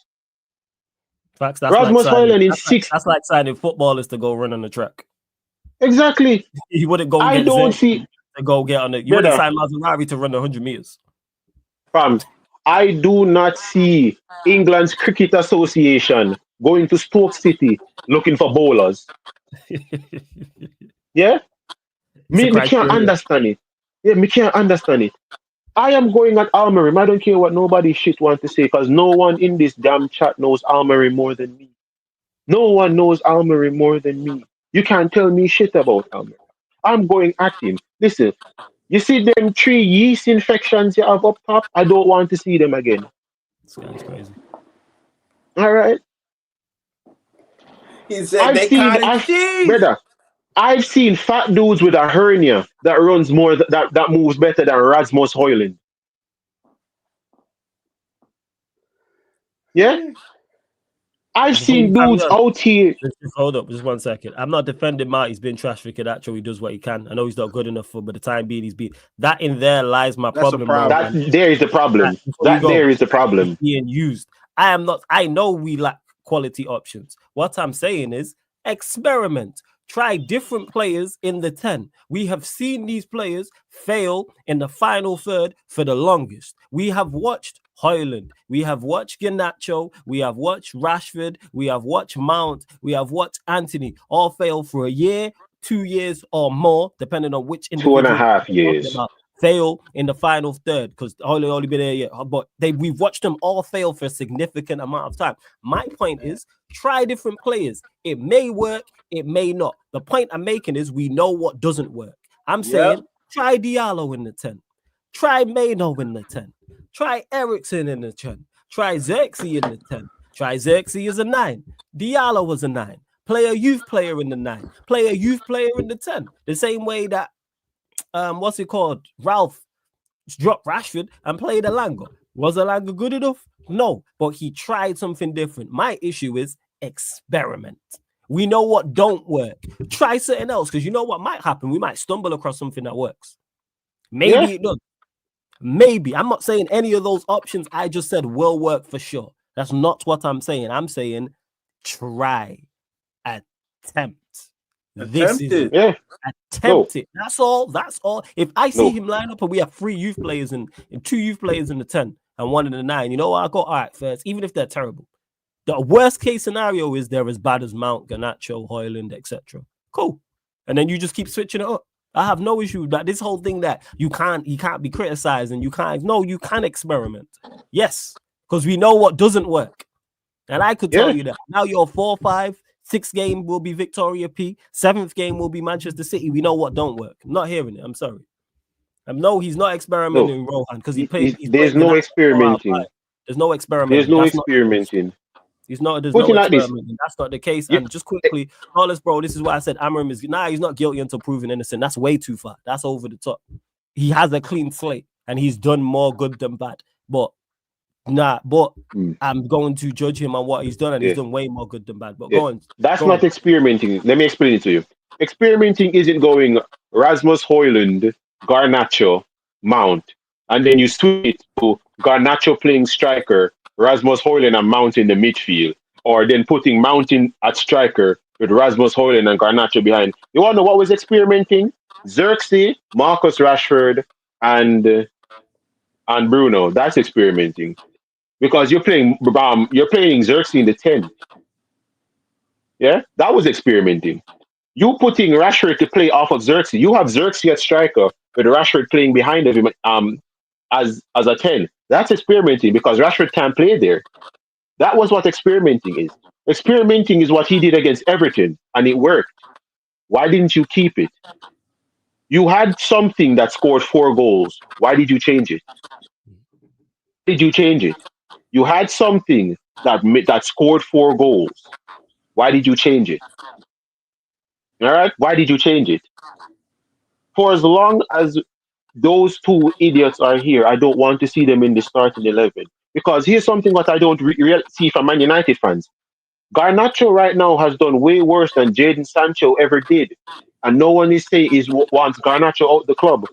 Facts. That's Rasmus Hoyland in that's like signing footballers to go run on the track. Exactly. You wouldn't go. I don't see to go get on it. You wouldn't sign Maserati to run 100 meters. Fam, I do not see England's Cricket Association going to Stoke City looking for bowlers. Yeah? Me can't understand it. Yeah, me can't understand it. I am going at Almerim. I don't care what nobody shit want to say because no one in this damn chat knows Almerim more than me. No one knows Almerim more than me. You can't tell me shit about Almerim. I'm going at him. Listen, you see them 3 yeast infections you have up top? I don't want to see them again. This guy's crazy. All right. He said brother, I've seen fat dudes with a hernia that runs more that moves better than Rasmus Hoyland. Yeah? I've seen dudes out here. Hold up, just 1 second. I'm not defending Mark. He's been trash for Garnacho. He does what he can. I know he's not good enough for, but the time being, he's been. That in there lies my problem. There is the problem. There is the problem. Being used. I know we lack quality options. What I'm saying is experiment. Try different players in the 10. We have seen these players fail in the final third for the longest. We have watched Hoyland, we have watched Garnacho, we have watched Rashford, we have watched Mount, we have watched Anthony, all fail for a year, 2 years or more, depending on which individual. 2.5 years. Fail in the final third because Hoyland only been there yet, but we've watched them all fail for a significant amount of time. My point is, try different players. It may work, it may not. The point I'm making is we know what doesn't work. I'm saying try Diallo in the 10, try Mano in the 10, try Ericsson in the 10, try Xerxes in the 10, try Xerxes as a 9, Diallo was a 9, play a youth player in the 9, play a youth player in the 10. The same way that what's it called? Ralph dropped Rashford and played Elanga. Was Elanga good enough? No, but he tried something different. My issue is experiment. We know what don't work. Try something else because you know what might happen. We might stumble across something that works. Maybe it does. Maybe. I'm not saying any of those options I just said will work for sure. That's not what I'm saying. I'm saying try, attempt. This is attempt it. That's all. That's all. If I see him line up and we have 3 youth players and 2 youth players in the 10 and 1 in the 9, you know what? I go, all right, first, even if they're terrible. The worst case scenario is they're as bad as Mount, Garnacho, Hoyland, etc. Cool. And then you just keep switching it up. I have no issue with that. This whole thing that he can't be criticized and you can experiment. Yes, because we know what doesn't work. And I could tell you that. Now you're 4-5. 6th game will be Victoria P. 7th game will be Manchester City. We know what don't work. I'm not hearing it. I'm sorry. No, he's not experimenting, Rohan, because there's no experimenting. There's no experimenting. There's no experimenting. There's no experimenting. That's not the case. And just quickly, Carlos, bro, this is why I said Amarim is he's not guilty until proven innocent. That's way too far. That's over the top. He has a clean slate and he's done more good than bad. But I'm going to judge him on what he's done, and he's done way more good than bad. But go on. That's not experimenting. Let me explain it to you. Experimenting isn't going Rasmus Hoyland, Garnacho, Mount. and then you switch it to Garnacho playing striker, Rasmus Højlund and Mount in the midfield, or then putting Mount in at striker with Rasmus Højlund and Garnacho behind. You want to know what was experimenting? Xerxes, Marcus Rashford, and Bruno. That's experimenting because you're playing Xerxes in the 10. Yeah, that was experimenting. You putting Rashford to play off of Xerxes. You have Xerxes at striker with Rashford playing behind him as a 10. That's experimenting because Rashford can't play there. That was what experimenting is. Experimenting is what he did against Everton, and it worked. Why didn't you keep it? You had something that scored 4 goals. Why did you change it? Did you change it? You had something that scored 4 goals. Why did you change it? All right. Why did you change it? For as long as those two idiots are here, I don't want to see them in the starting 11. Because here's something what I don't see from Man United fans. Garnacho right now has done way worse than Jadon Sancho ever did. And no one is saying wants Garnacho out the club.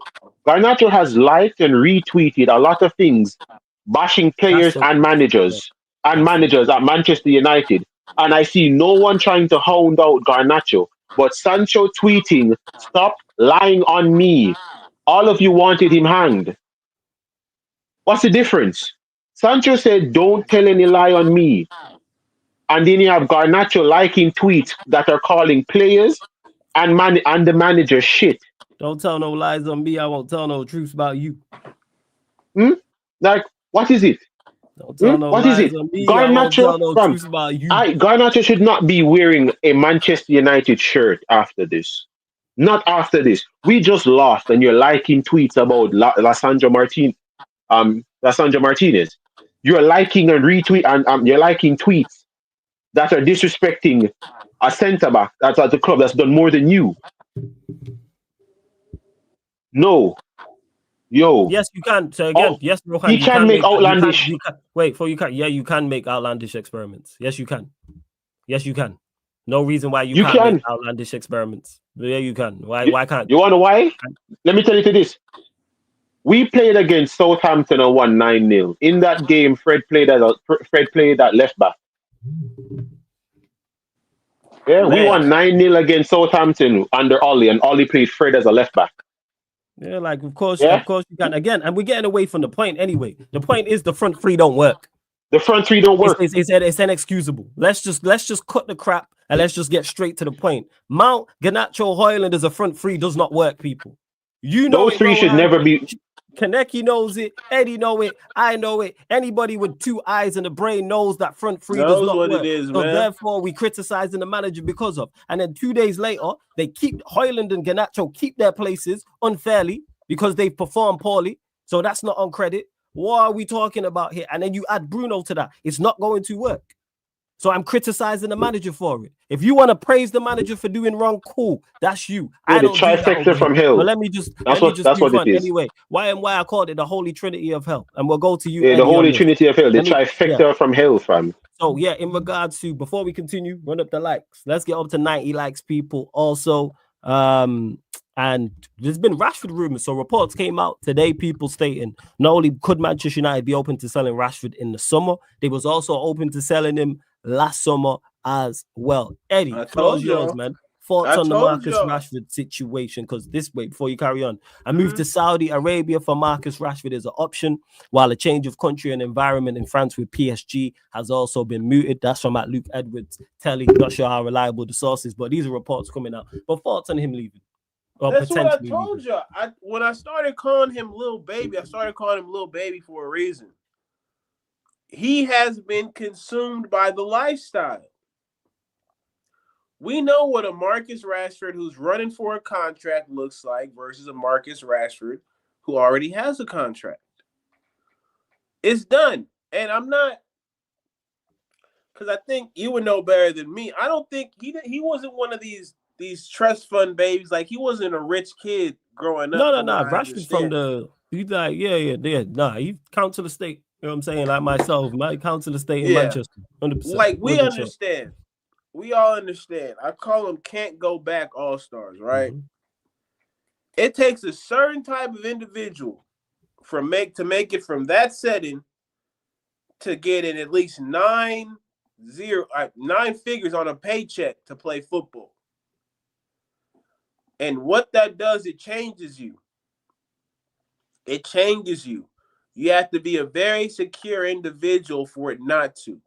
Garnacho has liked and retweeted a lot of things, bashing players and managers at Manchester United. And I see no one trying to hound out Garnacho. But Sancho tweeting, "Stop lying on me. All of you wanted him hanged." What's the difference? Sancho said, "Don't tell any lie on me." And then you have Garnacho liking tweets that are calling players and the manager shit. Don't tell no lies on me. I won't tell no truths about you. Like, what is it? Don't tell no what lies is it? on me. Garnacho, I won't tell no truths about you. Garnacho should not be wearing a Manchester United shirt after this. Not after this. We just lost, and you're liking tweets about Lissandro Martinez. You're liking and retweet, and you're liking tweets that are disrespecting a centre back that's at the club that's done more than you. No. Yo. Yes, you can. So again, yes, Rohan, he can make outlandish. You can. Yeah, you can make outlandish experiments. Yes, you can. Yes, you can. No reason why you can't make outlandish experiments. Yeah, you can. Why can't you? Want to know why? Let me tell you this. We played against Southampton and won 9-0. In that game, Fred played at left back. Yeah, we won 9-0 against Southampton under Ollie, and Ollie played Fred as a left back. Yeah, like of course you can. Again, and we're getting away from the point anyway. The point is the front three don't work. The front three don't work. It's inexcusable. Let's just cut the crap and let's just get straight to the point. Mount, Garnacho, Højlund as a front three does not work, people. You know those three should never be. Kaneki knows it. Eddie know it. I know it. Anybody with 2 eyes and a brain knows that front three does not work. So therefore, we criticizing the manager because of. And then 2 days later, they keep Højlund and Garnacho keep their places unfairly because they've performed poorly. So that's not on credit. What are we talking about here? And then you add Bruno to that. It's not going to work. So I'm criticizing the manager for it. If you want to praise the manager for doing wrong, cool. That's you. Yeah, the trifecta from hell. But let me just be fun. Anyway, why I called it the Holy Trinity of Hell. And we'll go to you. Yeah, the Holy Trinity of Hell. The trifecta from hell, fam. So yeah, in regards to, before we continue, run up the likes. Let's get up to 90 likes, people. Also, and there's been Rashford rumors. So reports came out today, people stating not only could Manchester United be open to selling Rashford in the summer, they was also open to selling him last summer as well. Eddie, floor's yours, man. Thoughts on the Marcus Rashford situation? Because this way, before you carry on, I moved to Saudi Arabia for Marcus Rashford as an option, while a change of country and environment in France with PSG has also been mooted. That's from at Luke Edwards telling. Not sure how reliable the source is, but these are reports coming out. But thoughts on him leaving? That's what I told you. When I started calling him Lil Baby, I started calling him Lil Baby for a reason. He has been consumed by the lifestyle. We know what a Marcus Rashford who's running for a contract looks like versus a Marcus Rashford who already has a contract. It's done. And I'm not, because I think you would know better than me. I don't think he wasn't one of these trust fund babies. Like, he wasn't a rich kid growing up. No. Rashford from the, he's like, yeah. Nah, he council estate. You know what I'm saying? Like myself, my council estate in Manchester. 100%. Like, we understand. We all understand. I call them can't go back all-stars, right? Mm-hmm. It takes a certain type of individual to make it from that setting to getting at least nine figures on a paycheck to play football. And what that does, it changes you. It changes you. You have to be a very secure individual for it not to.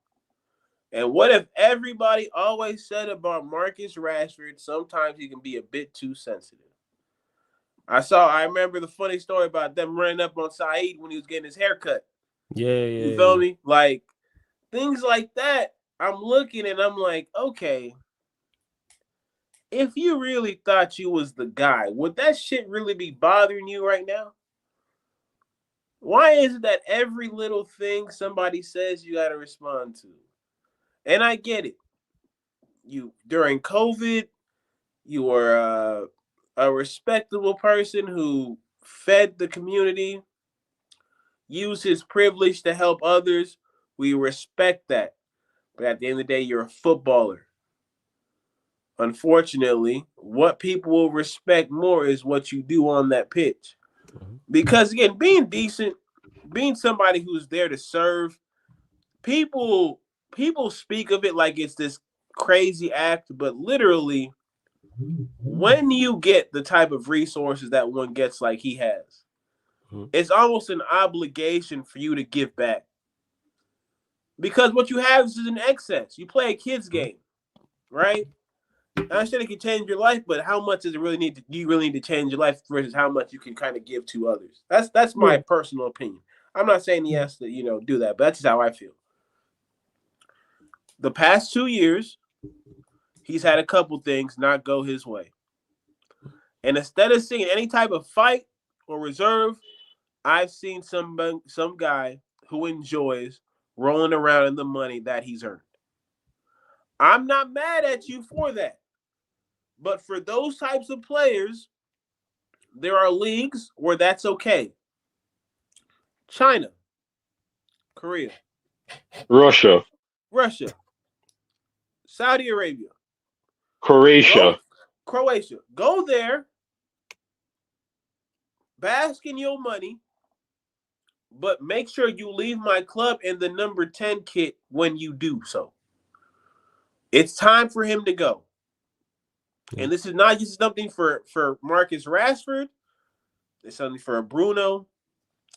And what if everybody always said about Marcus Rashford, sometimes he can be a bit too sensitive. I remember the funny story about them running up on Saeed when he was getting his hair cut. Yeah. You feel me? Like, things like that, I'm looking and I'm like, okay, if you really thought you was the guy, would that shit really be bothering you right now? Why is it that every little thing somebody says you got to respond to? And I get it. You during COVID, you were a respectable person who fed the community, used his privilege to help others. We respect that. But at the end of the day, you're a footballer. Unfortunately, what people will respect more is what you do on that pitch. Because again, being decent, being somebody who's there to serve, people speak of it like it's this crazy act, but literally, when you get the type of resources that one gets like he has, it's almost an obligation for you to give back. Because what you have is an excess. You play a kid's game, right? I understand it can change your life, but how much does it really need to? Do you really need to change your life versus how much you can kind of give to others? That's my personal opinion. I'm not saying he has to, do that, but that's just how I feel. The past 2 years, he's had a couple things not go his way, and instead of seeing any type of fight or reserve, I've seen some guy who enjoys rolling around in the money that he's earned. I'm not mad at you for that. But for those types of players, there are leagues where that's okay. China, Korea, Russia, Saudi Arabia, Croatia. Go there, bask in your money, but make sure you leave my club in the number 10 kit when you do so. It's time for him to go. And this is not just something for Marcus Rashford. It's something for Bruno,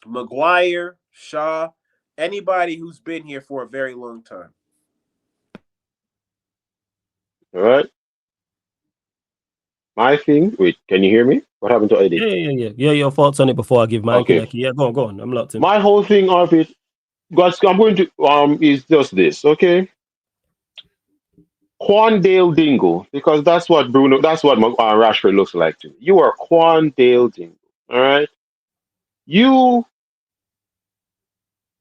Maguire, Shaw, anybody who's been here for a very long time. All right. My thing. Wait, can you hear me? What happened to Eddie? Yeah. Your thoughts on it before I give mine. Okay. Yeah, go on. I'm locked in. My whole thing of it, guys, I'm going to is just this, okay? Quandale Dingle, because that's what Rashford looks like to me. You are Quandale Dingle, all right? You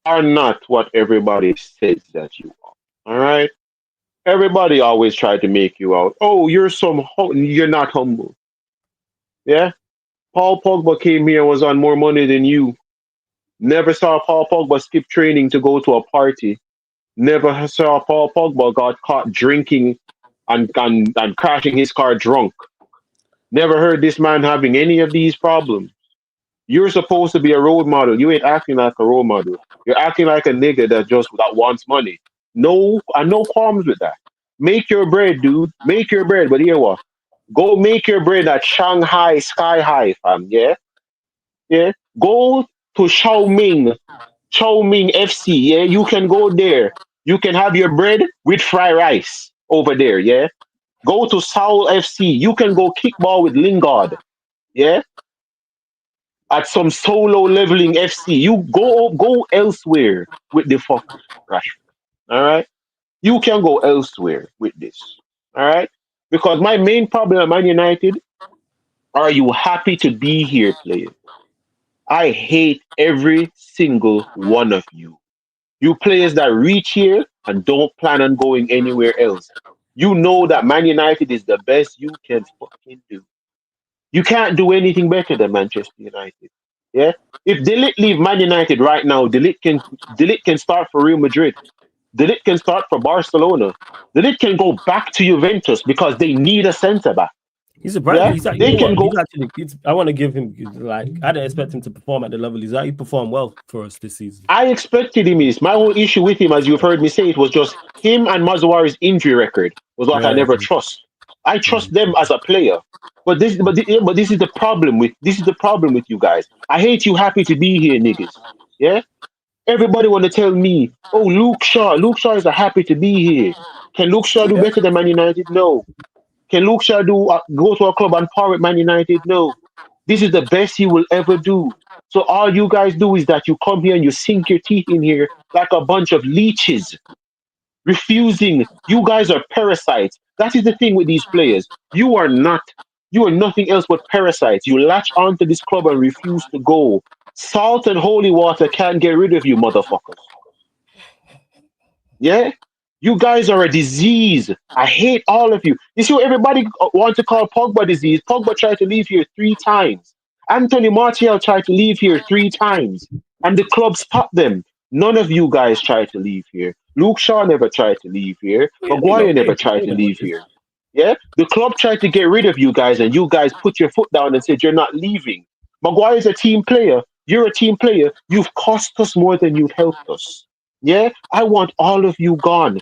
are not what everybody says that you are, all right? Everybody always tried to make you out. Oh, you're you're not humble. Yeah? Paul Pogba came here and was on more money than you. Never saw Paul Pogba skip training to go to a party. Never saw Paul Pogba got caught drinking and crashing his car drunk. Never heard this man having any of these problems. You're supposed to be a role model. You ain't acting like a role model. You're acting like a nigga that wants money. No, no qualms with that. Make your bread, dude. Make your bread. But here what? Go make your bread at Shanghai Sky High, fam. Yeah? Yeah? Go to Xiaoming FC. Yeah? You can go there. You can have your bread with fried rice over there. Yeah? Go to Seoul FC. You can go kickball with Lingard. Yeah? At some solo leveling FC. You go elsewhere with the fuck Rashford. All right? You can go elsewhere with this. All right? Because my main problem at Man United, are you happy to be here, players? I hate every single one of you. You players that reach here and don't plan on going anywhere else. You know that Man United is the best you can fucking do. You can't do anything better than Manchester United. Yeah? If Delete leave Man United right now, Delete can start for Real Madrid. Delete can start for Barcelona. Delete can go back to Juventus because they need a centre back. He's a brand. Yeah, He's like, you they know can what? go. He's actually. I want to give him like. I didn't expect him to perform at the level he's at. He performed well for us this season. I expected him. Is my whole issue with him, as you've heard me say, it was just him and Mazuari's injury record was what I Yeah. never trust. I trust them as a player, but this is the problem with you guys. I hate you happy to be here, niggas. Yeah, everybody want to tell me, oh, Luke Shaw. Luke Shaw is a happy to be here. Can Luke Shaw do better than Man United? No. Can Luke Shaw go to a club and par with Man United? No. This is the best he will ever do. So all you guys do is that you come here and you sink your teeth in here like a bunch of leeches, refusing. You guys are parasites. That is the thing with these players. You are not. You are nothing else but parasites. You latch onto this club and refuse to go. Salt and holy water can't get rid of you, motherfuckers. Yeah? You guys are a disease. I hate all of you. You see what everybody want to call Pogba disease? Pogba tried to leave here 3 times. Anthony Martial tried to leave here 3 times. And the club stopped them. None of you guys tried to leave here. Luke Shaw never tried to leave here. Maguire never tried to leave here. Yeah? The club tried to get rid of you guys, and you guys put your foot down and said you're not leaving. Maguire's a team player. You're a team player. You've cost us more than you've helped us. Yeah, I want all of you gone.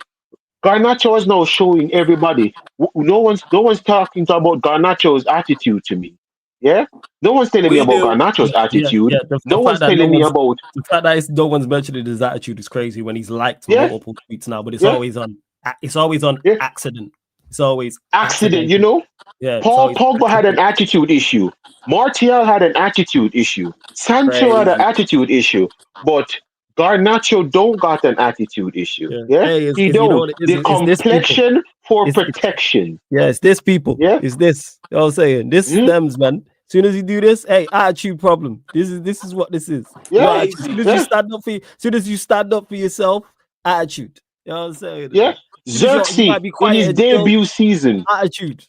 Garnacho is now showing everybody. No one's talking about Garnacho's attitude to me. Yeah, no one's telling me We about do. Garnacho's attitude. Yeah. The No fact one's that telling me about. the fact that no one's mentioned his attitude is crazy when he's liked Yeah, multiple tweets now, but it's yeah, always on. It's always on yeah. accident. It's always Accident, you accidental. know. Yeah, it's Paul always Pogba had an accidental. attitude issue. Martial had an attitude issue. Sancho had an Crazy. attitude issue. But Garnacho don't got an attitude issue. Yeah. Yeah, Hey, he you know don't. what it is? The It's this people. complexion for It's protection. Yeah, it's this people. Yeah. It's this. You know what I'm saying? This Mhm. stems, man. As soon as you do this, hey, attitude problem. This is what this is. Yeah. As soon as you Yeah. stand up as soon as you stand up for yourself, attitude. You know what I'm saying? Yeah. As soon as you might Xerxes be in quiet his and chill, debut season. attitude.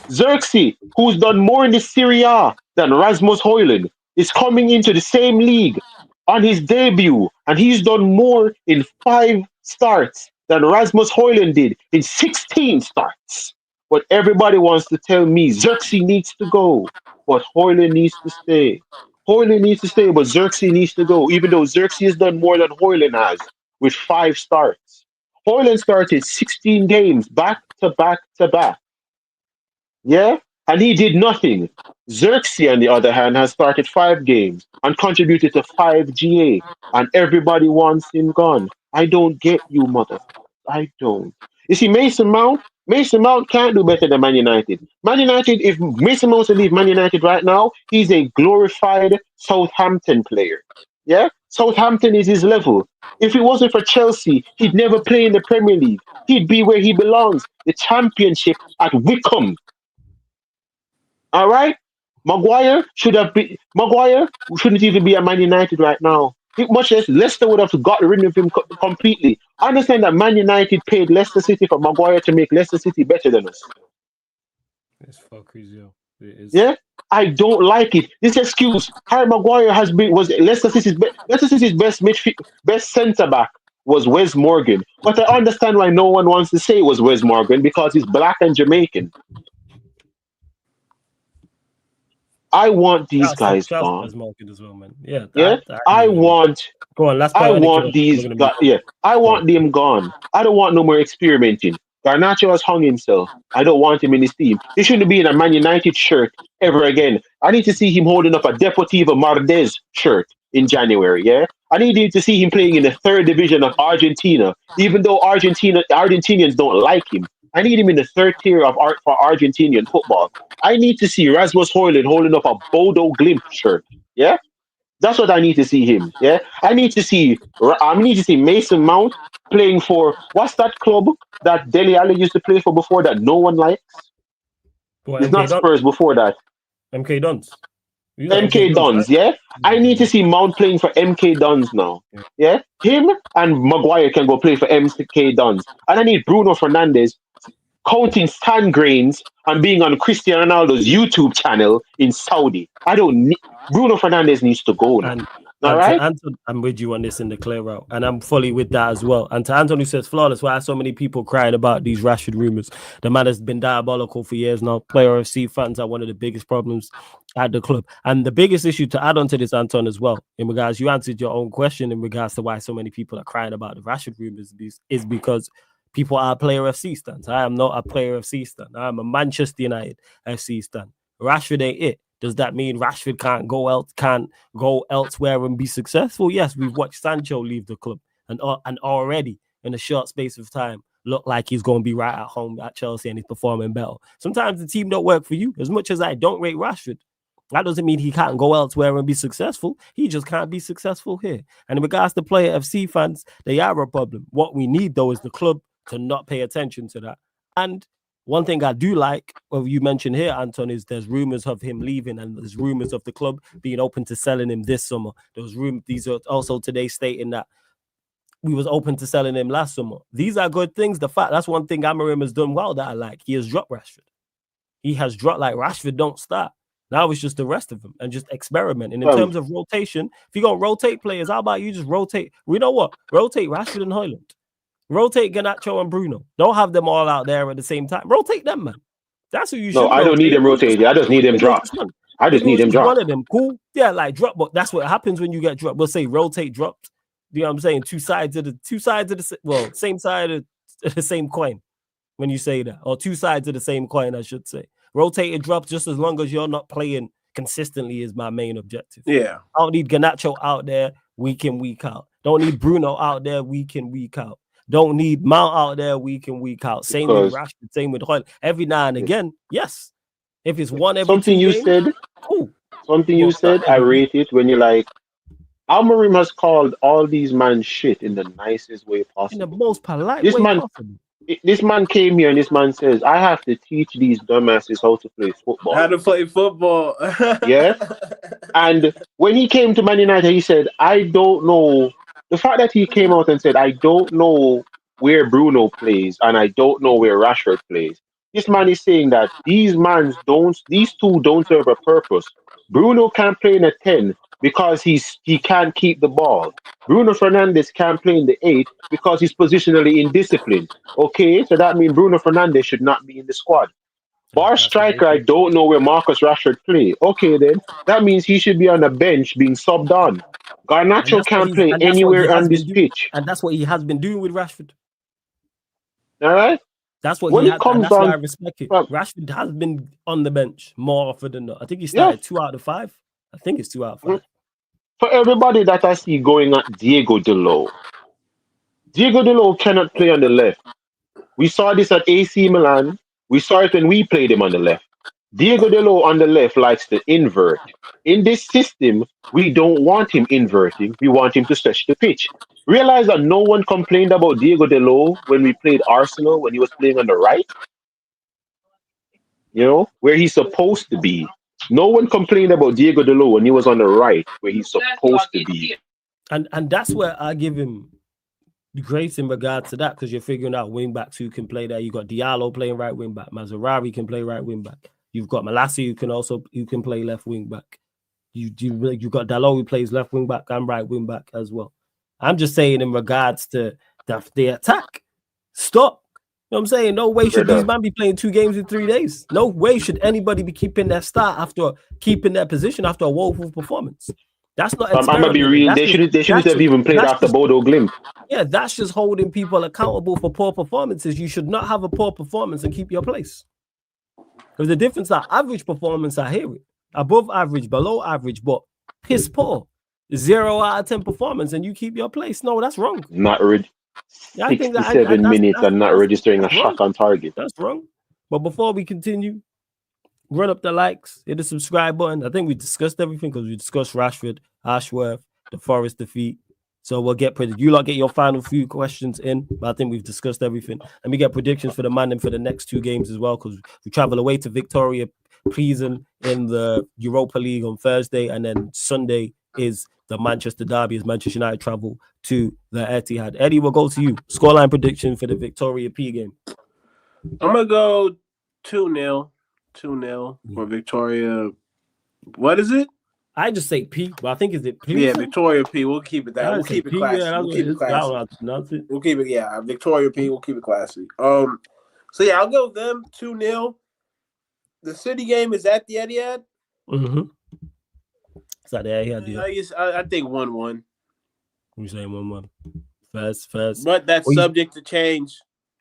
Xerxes, who's done more in the Serie A than Rasmus Højlund, is coming into the same league on his debut, and he's done more in 5 starts than Rasmus Højlund did in 16 starts. But everybody wants to tell me Xerxes needs to go, but Højlund needs to stay. Højlund needs to stay, but Xerxes needs to go, even though Xerxes has done more than Højlund has with 5 starts. Højlund started 16 games back to back to back. Yeah? And he did nothing. Xerxes, on the other hand, has started 5 games and contributed to 5 GA, and everybody wants him gone. I don't get you, motherfuckers. I don't. You see, Mason Mount can't do better than Man United. Man United, if Mason Mount to leave Man United right now, he's a glorified Southampton player. Yeah? Southampton is his level. If it wasn't for Chelsea, he'd never play in the Premier League. He'd be where he belongs, the Championship at Wycombe. All right, Maguire shouldn't even be at Man United right now. Much less Leicester would have got rid of him completely. I understand that Man United paid Leicester City for Maguire to make Leicester City better than us. It's fuckery, yo. It is. Yeah, I don't like it. This excuse, Harry Maguire was Leicester City's best centre back was Wes Morgan, but I understand why no one wants to say it was Wes Morgan because he's black and Jamaican. I want these guys gone. As well, man. Yeah, Yeah, I want. Go on, last I point. want these guys. Yeah, I want them gone. I don't want no more experimenting. Garnacho has hung himself. I don't want him in his team. He shouldn't be in a Man United shirt ever again. I need to see him holding up a Deportivo Mardez shirt in January. Yeah, I need to see him playing in the 3rd division of Argentina, even though Argentinians don't like him. I need him in the 3rd tier of art for Argentinian football. I need to see Rasmus Højlund holding up a Bodo Glimp shirt. Yeah, that's what I need to see him. Yeah, I need to see Mason Mount playing for what's that club that Dele Alli used to play for before that no one likes? It's not Spurs before that. MK Dons. MK Dons, right? Yeah. I need to see Mount playing for MK Dons now. Yeah, him and Maguire can go play for MK Dons, and I need Bruno Fernandes counting sand grains and being on Cristiano Ronaldo's YouTube channel in Saudi. I don't need Bruno Fernandes needs to go now. All And right. to Anton, I'm with you on this in the clear out, and I'm fully with that as well. And to Anton, who says flawless, why are so many people crying about these Rashford rumors? The man has been diabolical for years now. Player FC fans are one of the biggest problems at the club, and the biggest issue to add on to this, Anton, as well, in regards, you answered your own question in regards to why so many people are crying about the Rashford rumors is because people are Player FC stands. I am not a Player FC stand. I am a Manchester United FC stand. Rashford ain't it. Does that mean Rashford can't go elsewhere and be successful? Yes, we've watched Sancho leave the club and already in a short space of time look like he's going to be right at home at Chelsea and he's performing better. Sometimes the team don't work for you. As much as I don't rate Rashford, that doesn't mean he can't go elsewhere and be successful. He just can't be successful here. And in regards to Player FC fans, they are a problem. What we need, though, is the club to not pay attention to that. And one thing I do like, well, you mentioned here, Anton, is there's rumors of him leaving and there's rumors of the club being open to selling him this summer. These are also today stating that we was open to selling him last summer. These are good things. That's one thing Amorim has done well that I like. He has dropped Rashford. He has dropped, like, Rashford don't start. Now it's just the rest of them and just experiment. And in terms of rotation, if you're going to rotate players, how about you just rotate? We know what? Rotate Rashford and Højlund. Rotate Garnacho and Bruno. Don't have them all out there at the same time. Rotate them, man. That's who you should. No, I don't need them rotated. I just need them dropped. I just need them dropped. One of them, cool. Yeah, like drop, but that's what happens when you get dropped. We'll say rotate dropped. You know what I'm saying? Two sides of the same side of the same coin. When you say that, or two sides of the same coin, I should say. Rotate and drop just as long as you're not playing consistently is my main objective. Yeah, I don't need Garnacho out there week in, week out. Don't need Bruno out there week in, week out. Don't need Mount out there week in, week out. Same with Rashford, same with Højlund. Every now and again, yes. If it's one every something 2 you games, said, cool. something you said, I rate it when you're like, Amorim has called all these men shit in the nicest way possible. In the most polite way possible. This man came here and this man says, I have to teach these dumbasses how to play football. How to play football. Yeah. And when he came to Man United, he said, I don't know. The fact that he came out and said, I don't know where Bruno plays and I don't know where Rashford plays. This man is saying that these two don't serve a purpose. Bruno can't play in a 10 because he can't keep the ball. Bruno Fernandes can't play in the 8 because he's positionally indisciplined. Okay, so that means Bruno Fernandes should not be in the squad. Bar striker, I don't know where Marcus Rashford play. Okay, then that means he should be on the bench being subbed on. Garnacho can't play anywhere on this pitch, and that's what he has been doing with Rashford. All right, that's what when he it has, comes and that's down, why I respect it. Rashford has been on the bench more often than not. I think he started 2 out of 5. I think it's 2 out of 5. For everybody that I see going at Diego Diallo cannot play on the left. We saw this at AC Milan. We saw it when we played him on the left. Diego Diallo on the left likes to invert. In this system, we don't want him inverting. We want him to stretch the pitch. Realize that no one complained about Diego Diallo when we played Arsenal when he was playing on the right. You know, where he's supposed to be. No one complained about Diego Diallo when he was on the right, where he's supposed to be. And that's where I give him grace in regards to that, because you're figuring out wing backs who can play there. You got Diallo playing right wing back. Mazraoui can play right wing back. You've got Malassi who can play left wing back. You got Diallo who plays left wing back and right wing back as well. I'm just saying in regards to the attack, stop. You know what I'm saying? No way should these men be playing 2 games in 3 days. No way should anybody be keeping their start after keeping their position after a woeful performance. That's not. I'm gonna be real. They shouldn't have even played after Bodo Glimt. Yeah, that's just holding people accountable for poor performances. You should not have a poor performance and keep your place. Because the difference are average performance, I hear it. Above average, below average, but piss poor. 0 out of 10 performance and you keep your place. No, that's wrong. Not 67 minutes and not registering a shot on target. That's wrong. But before we continue, run up the likes, hit the subscribe button. I think we discussed everything because we discussed Rashford, Ashworth, the Forest defeat. So we'll get you lot get your final few questions in, but I think we've discussed everything. And we get predictions for the ManDem for the next 2 games as well, because we travel away to Victoria Pleasant in the Europa League on Thursday, and then Sunday is the Manchester derby as Manchester United travel to the Etihad. Eddie, we'll go to you. Scoreline prediction for the Victoria P game. I'm gonna go 2-0. 2-0 for Victoria. What is it? I just say P, but I think is it P? Yeah, Victoria P. We'll keep it that. We'll keep it classy. Yeah, we'll keep it classy. We'll keep it. Yeah, Victoria P. We'll keep it classy. So yeah, I'll go with them 2-0. The City game is at the Etihad. Mm-hmm. It's at the Etihad. I think 1-1. You saying 1-1? First. But that's subject to change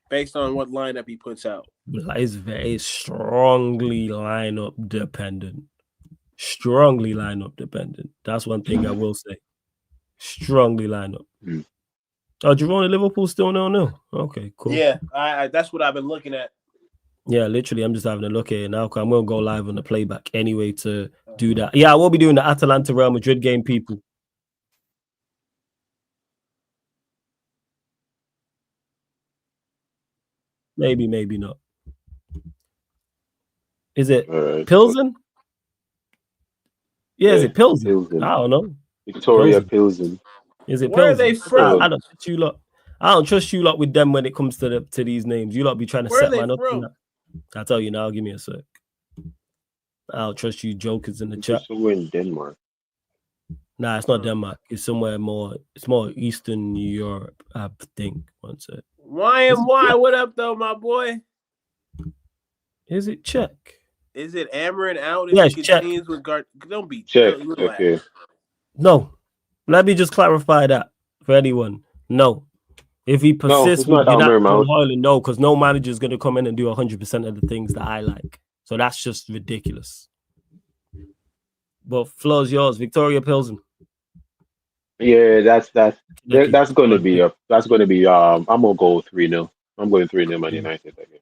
based on what lineup he puts out. It's very strongly lineup dependent. That's one thing I will say. Strongly lineup. Oh, Jerome Liverpool still 0-0. Okay, cool. Yeah, that's what I've been looking at. Yeah, literally, I'm just having a look at it now. I'm going to go live on the playback anyway to do that. Yeah, I will be doing the Atalanta Real Madrid game, people. Maybe not. Is it Pilsen? Yeah, is it Pilsen? I don't know. Victoria Pilsen. Is it Pilsen? Where are they from? I don't trust you lot. I don't trust you lot with them when it comes to these names. You lot be trying to set man up. I'll tell you now. Give me a sec. I don't trust you jokers in the chat. Somewhere in Denmark. Nah, it's not Denmark. It's somewhere more. It's more Eastern Europe, I think. One sec. YMY, what up though, my boy? Is it Czech? Is it Amarin out? Yeah, Czech. With don't be Czech. Okay. No. Let me just clarify that for anyone. No. If he persists with Hoyland, no, because no manager is going to come in and do 100% of the things that I like. So that's just ridiculous. But floor's yours, Victoria Pilsen. Yeah, that's going to be I'm gonna go 3-0. I'm going 3-0 Man United again.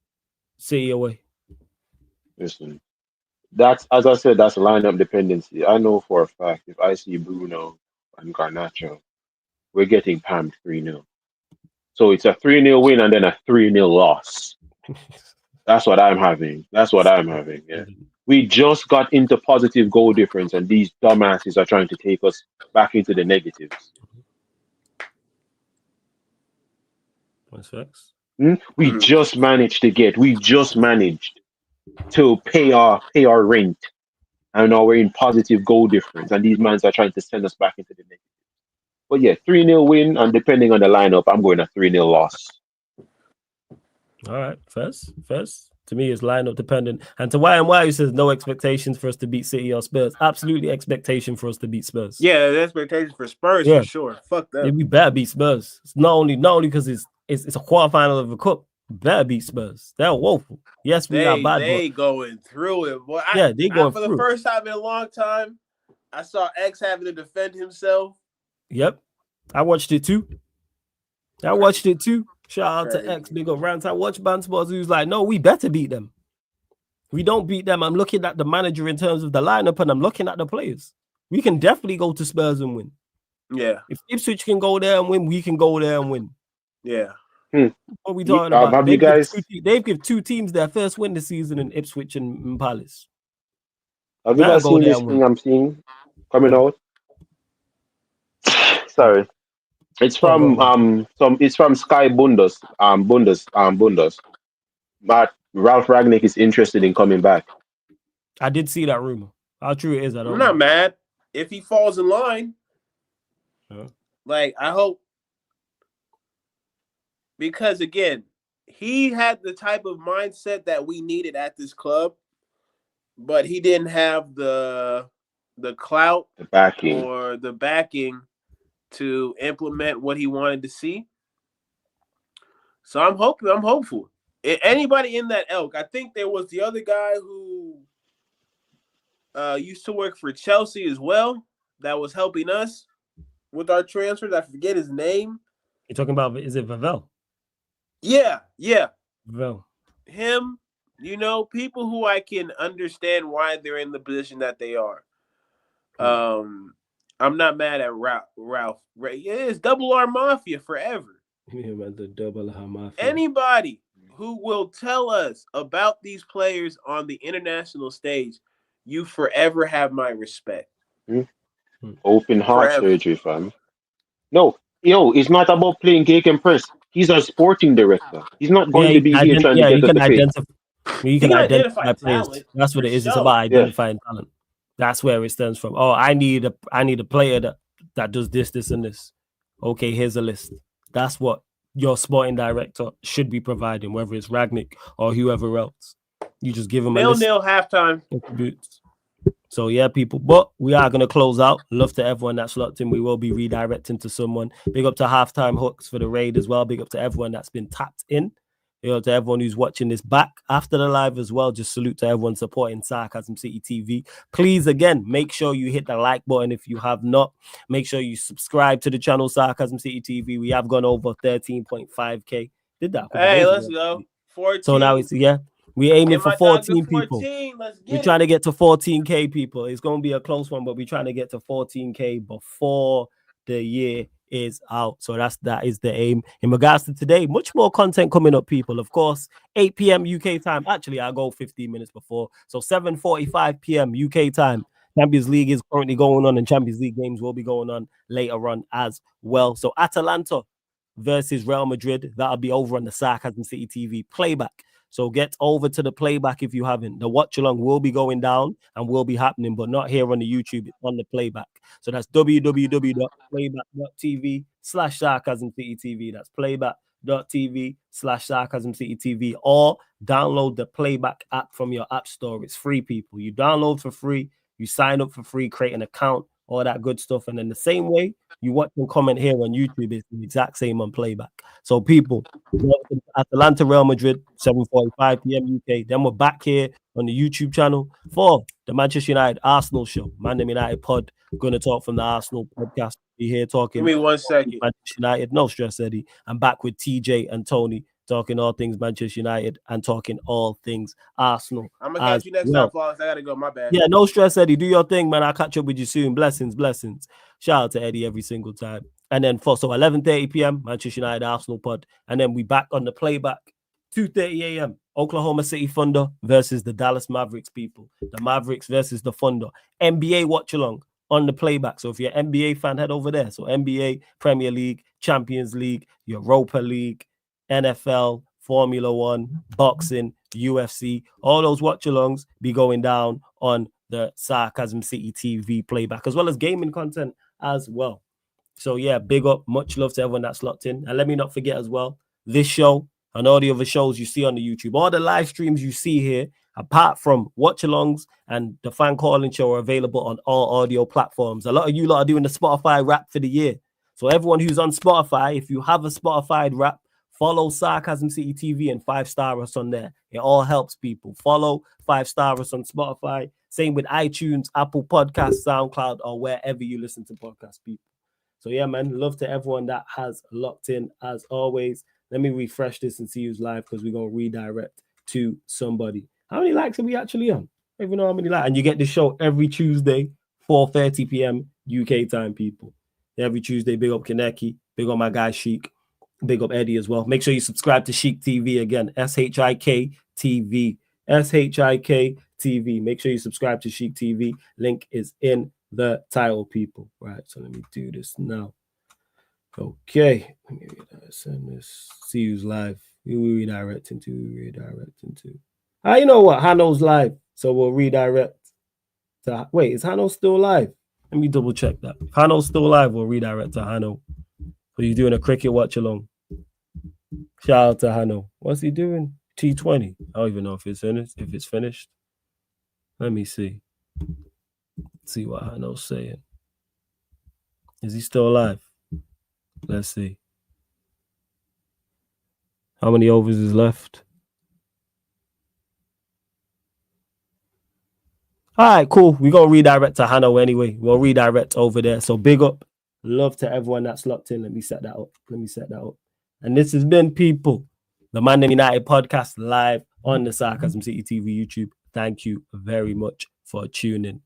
City away. Listen, that's, as I said, that's lineup dependency. I know for a fact if I see Bruno and Garnacho, we're getting pammed 3-0. So it's a 3-0 win and then a 3-0 loss. That's what I'm having. Yeah. We just got into positive goal difference, and these dumbasses are trying to take us back into the negatives. What's facts? We just managed to pay our rent, and now we're in positive goal difference, and these mans are trying to send us back into the negative. But yeah, 3-0 win, and depending on the lineup, I'm going a 3-0 loss. All right, first. To me, it's lineup dependent. And to YMY, who says no expectations for us to beat City or Spurs. Absolutely expectation for us to beat Spurs. Yeah, the expectation for Spurs for sure. Fuck that. Yeah, we better beat Spurs. It's not only because it's a quarterfinal of a cup. Better beat Spurs. They're woeful. Yes, we got bad. They going through it. Boy, they going through. For the first time in a long time, I saw X having to defend himself. Yep. I watched it too. Shout out to X, big up rants. I watched Bansports who's like, no, we better beat them. We don't beat them. I'm looking at the manager in terms of the lineup, and I'm looking at the players. We can definitely go to Spurs and win. Yeah. If Ipswich can go there and win, we can go there and win. Yeah. What are we talking about? They've given two teams their first win this season in Ipswich and Palace. Have you guys seen this thing I'm seeing coming out? Sorry. It's from Sky Bundes. But Ralph Rangnick is interested in coming back. I did see that rumor. How true it is, I don't know. I'm not mad if he falls in line. Like, I hope, because again, he had the type of mindset that we needed at this club, but he didn't have the clout, the backing, or the backing to implement what he wanted to see. So I'm hopeful. Anybody in that ilk, I think there was the other guy who used to work for Chelsea as well that was helping us with our transfers. I forget his name. You're talking about, is it Vavel? Yeah. Vavel. Him, people who I can understand why they're in the position that they are. I'm not mad at Ralph. Yeah, it's Double R Mafia forever. Yeah, man, the Double R Mafia. Anybody who will tell us about these players on the international stage, you forever have my respect. Open heart surgery, fam. No, it's not about playing cake and press. He's a sporting director. He's not going to be here trying to get us the pay. You can identify players. That's what it is. It's about identifying talent. That's where it stems from. Oh, I need a player that does this, and this. Okay, here's a list. That's what your sporting director should be providing, whether it's Ragnick or whoever else. You just give them a list. 0-0 halftime. So yeah, people. But we are gonna close out. Love to everyone that's locked in. We will be redirecting to someone. Big up to Halftime Hooks for the raid as well. Big up to everyone that's been tapped in. Big up to everyone who's watching this back after the live as well. Just salute to everyone supporting Sarcasm City TV. Please, again, make sure you hit the like button if you have not. Make sure you subscribe to the channel Sarcasm City TV. We have gone over 13.5k. Did that? Hey, let's go. 14. So now it's we're aiming for 14 people. We're trying to get to 14k people. It's going to be a close one, but we're trying to get to 14k before the year is out. So that is the aim. In regards to today, much more content coming up, people. Of course, 8 p.m. UK time. Actually, I'll go 15 minutes before. So 7:45 p.m. UK time. Champions League is currently going on, and Champions League games will be going on later on as well. So Atalanta versus Real Madrid. That'll be over on the Sarcasm City TV playback. So get over to the playback if you haven't. The watch along will be going down and will be happening, but not here on the YouTube. It's on the playback. So that's www.playback.tv/Sarcasm City TV. That's playback.tv/Sarcasm City TV. Or download the playback app from your app store. It's free, people. You download for free. You sign up for free, create an account, all that good stuff. And then the same way you watch and comment here on YouTube, it's the exact same on playback. So people, Atalanta Real Madrid, 7:45 p.m. UK. Then we're back here on the YouTube channel for the Manchester United Arsenal show. ManDem United pod. Going to talk from the Arsenal podcast. Be here talking. Give me 1 second. Manchester United, no stress, Eddie. I'm back with TJ and Tony, talking all things Manchester United and talking all things Arsenal. I'm gonna catch you next time, Flawless. I gotta go. My bad. Yeah, no stress, Eddie. Do your thing, man. I'll catch up with you soon. Blessings. Shout out to Eddie every single time. And then for 11:30 p.m. Manchester United Arsenal pod, and then we back on the playback 2:30 a.m. Oklahoma City Thunder versus the Dallas Mavericks, people. The Mavericks versus the Thunder. NBA watch along on the playback. So if you're an NBA fan, head over there. So NBA, Premier League, Champions League, Europa League, NFL, Formula One, boxing, UFC, all those watch-alongs be going down on the Sarcasm City TV playback, as well as gaming content as well. So yeah, big up, much love to everyone that's locked in. And let me not forget as well, this show and all the other shows you see on the YouTube, all the live streams you see here, apart from watch-alongs and the fan calling show, are available on all audio platforms. A lot of you lot are doing the Spotify rap for the year. So everyone who's on Spotify, if you have a Spotify rap, follow Sarcasm City TV and 5-star us on there. It all helps, people. Follow, 5-star us on Spotify. Same with iTunes, Apple Podcasts, SoundCloud, or wherever you listen to podcasts, people. So yeah, man, love to everyone that has locked in as always. Let me refresh this and see who's live, because we're going to redirect to somebody. How many likes are we actually on? I don't even know how many likes. And you get the show every Tuesday, 4:30 p.m. UK time, people. Every Tuesday, big up Kaneki, big up my guy Sheik. Big up Eddie as well. Make sure you subscribe to Sheik TV again. SHIK TV. SHIK TV. Make sure you subscribe to Sheik TV. Link is in the title, people. Right. So let me do this now. Okay. Let me send this. See who's live. Who we redirecting to? You know what? Hano's live. So we'll redirect to. Wait, is Hano still live? Let me double check that. If Hano's still live, we'll redirect to Hano. So he's doing a cricket watch along. Shout out to Hano. What's he doing? T20. I don't even know if it's finished. Let me see. Let's see what Hano's saying. Is he still alive? Let's see. How many overs is left? All right, cool. We're going to redirect to Hano anyway. We'll redirect over there. So big up. Love to everyone that's locked in. Let me set that up. And this has been, people, the ManDem United podcast live on the Sarcasm City TV YouTube. Thank you very much for tuning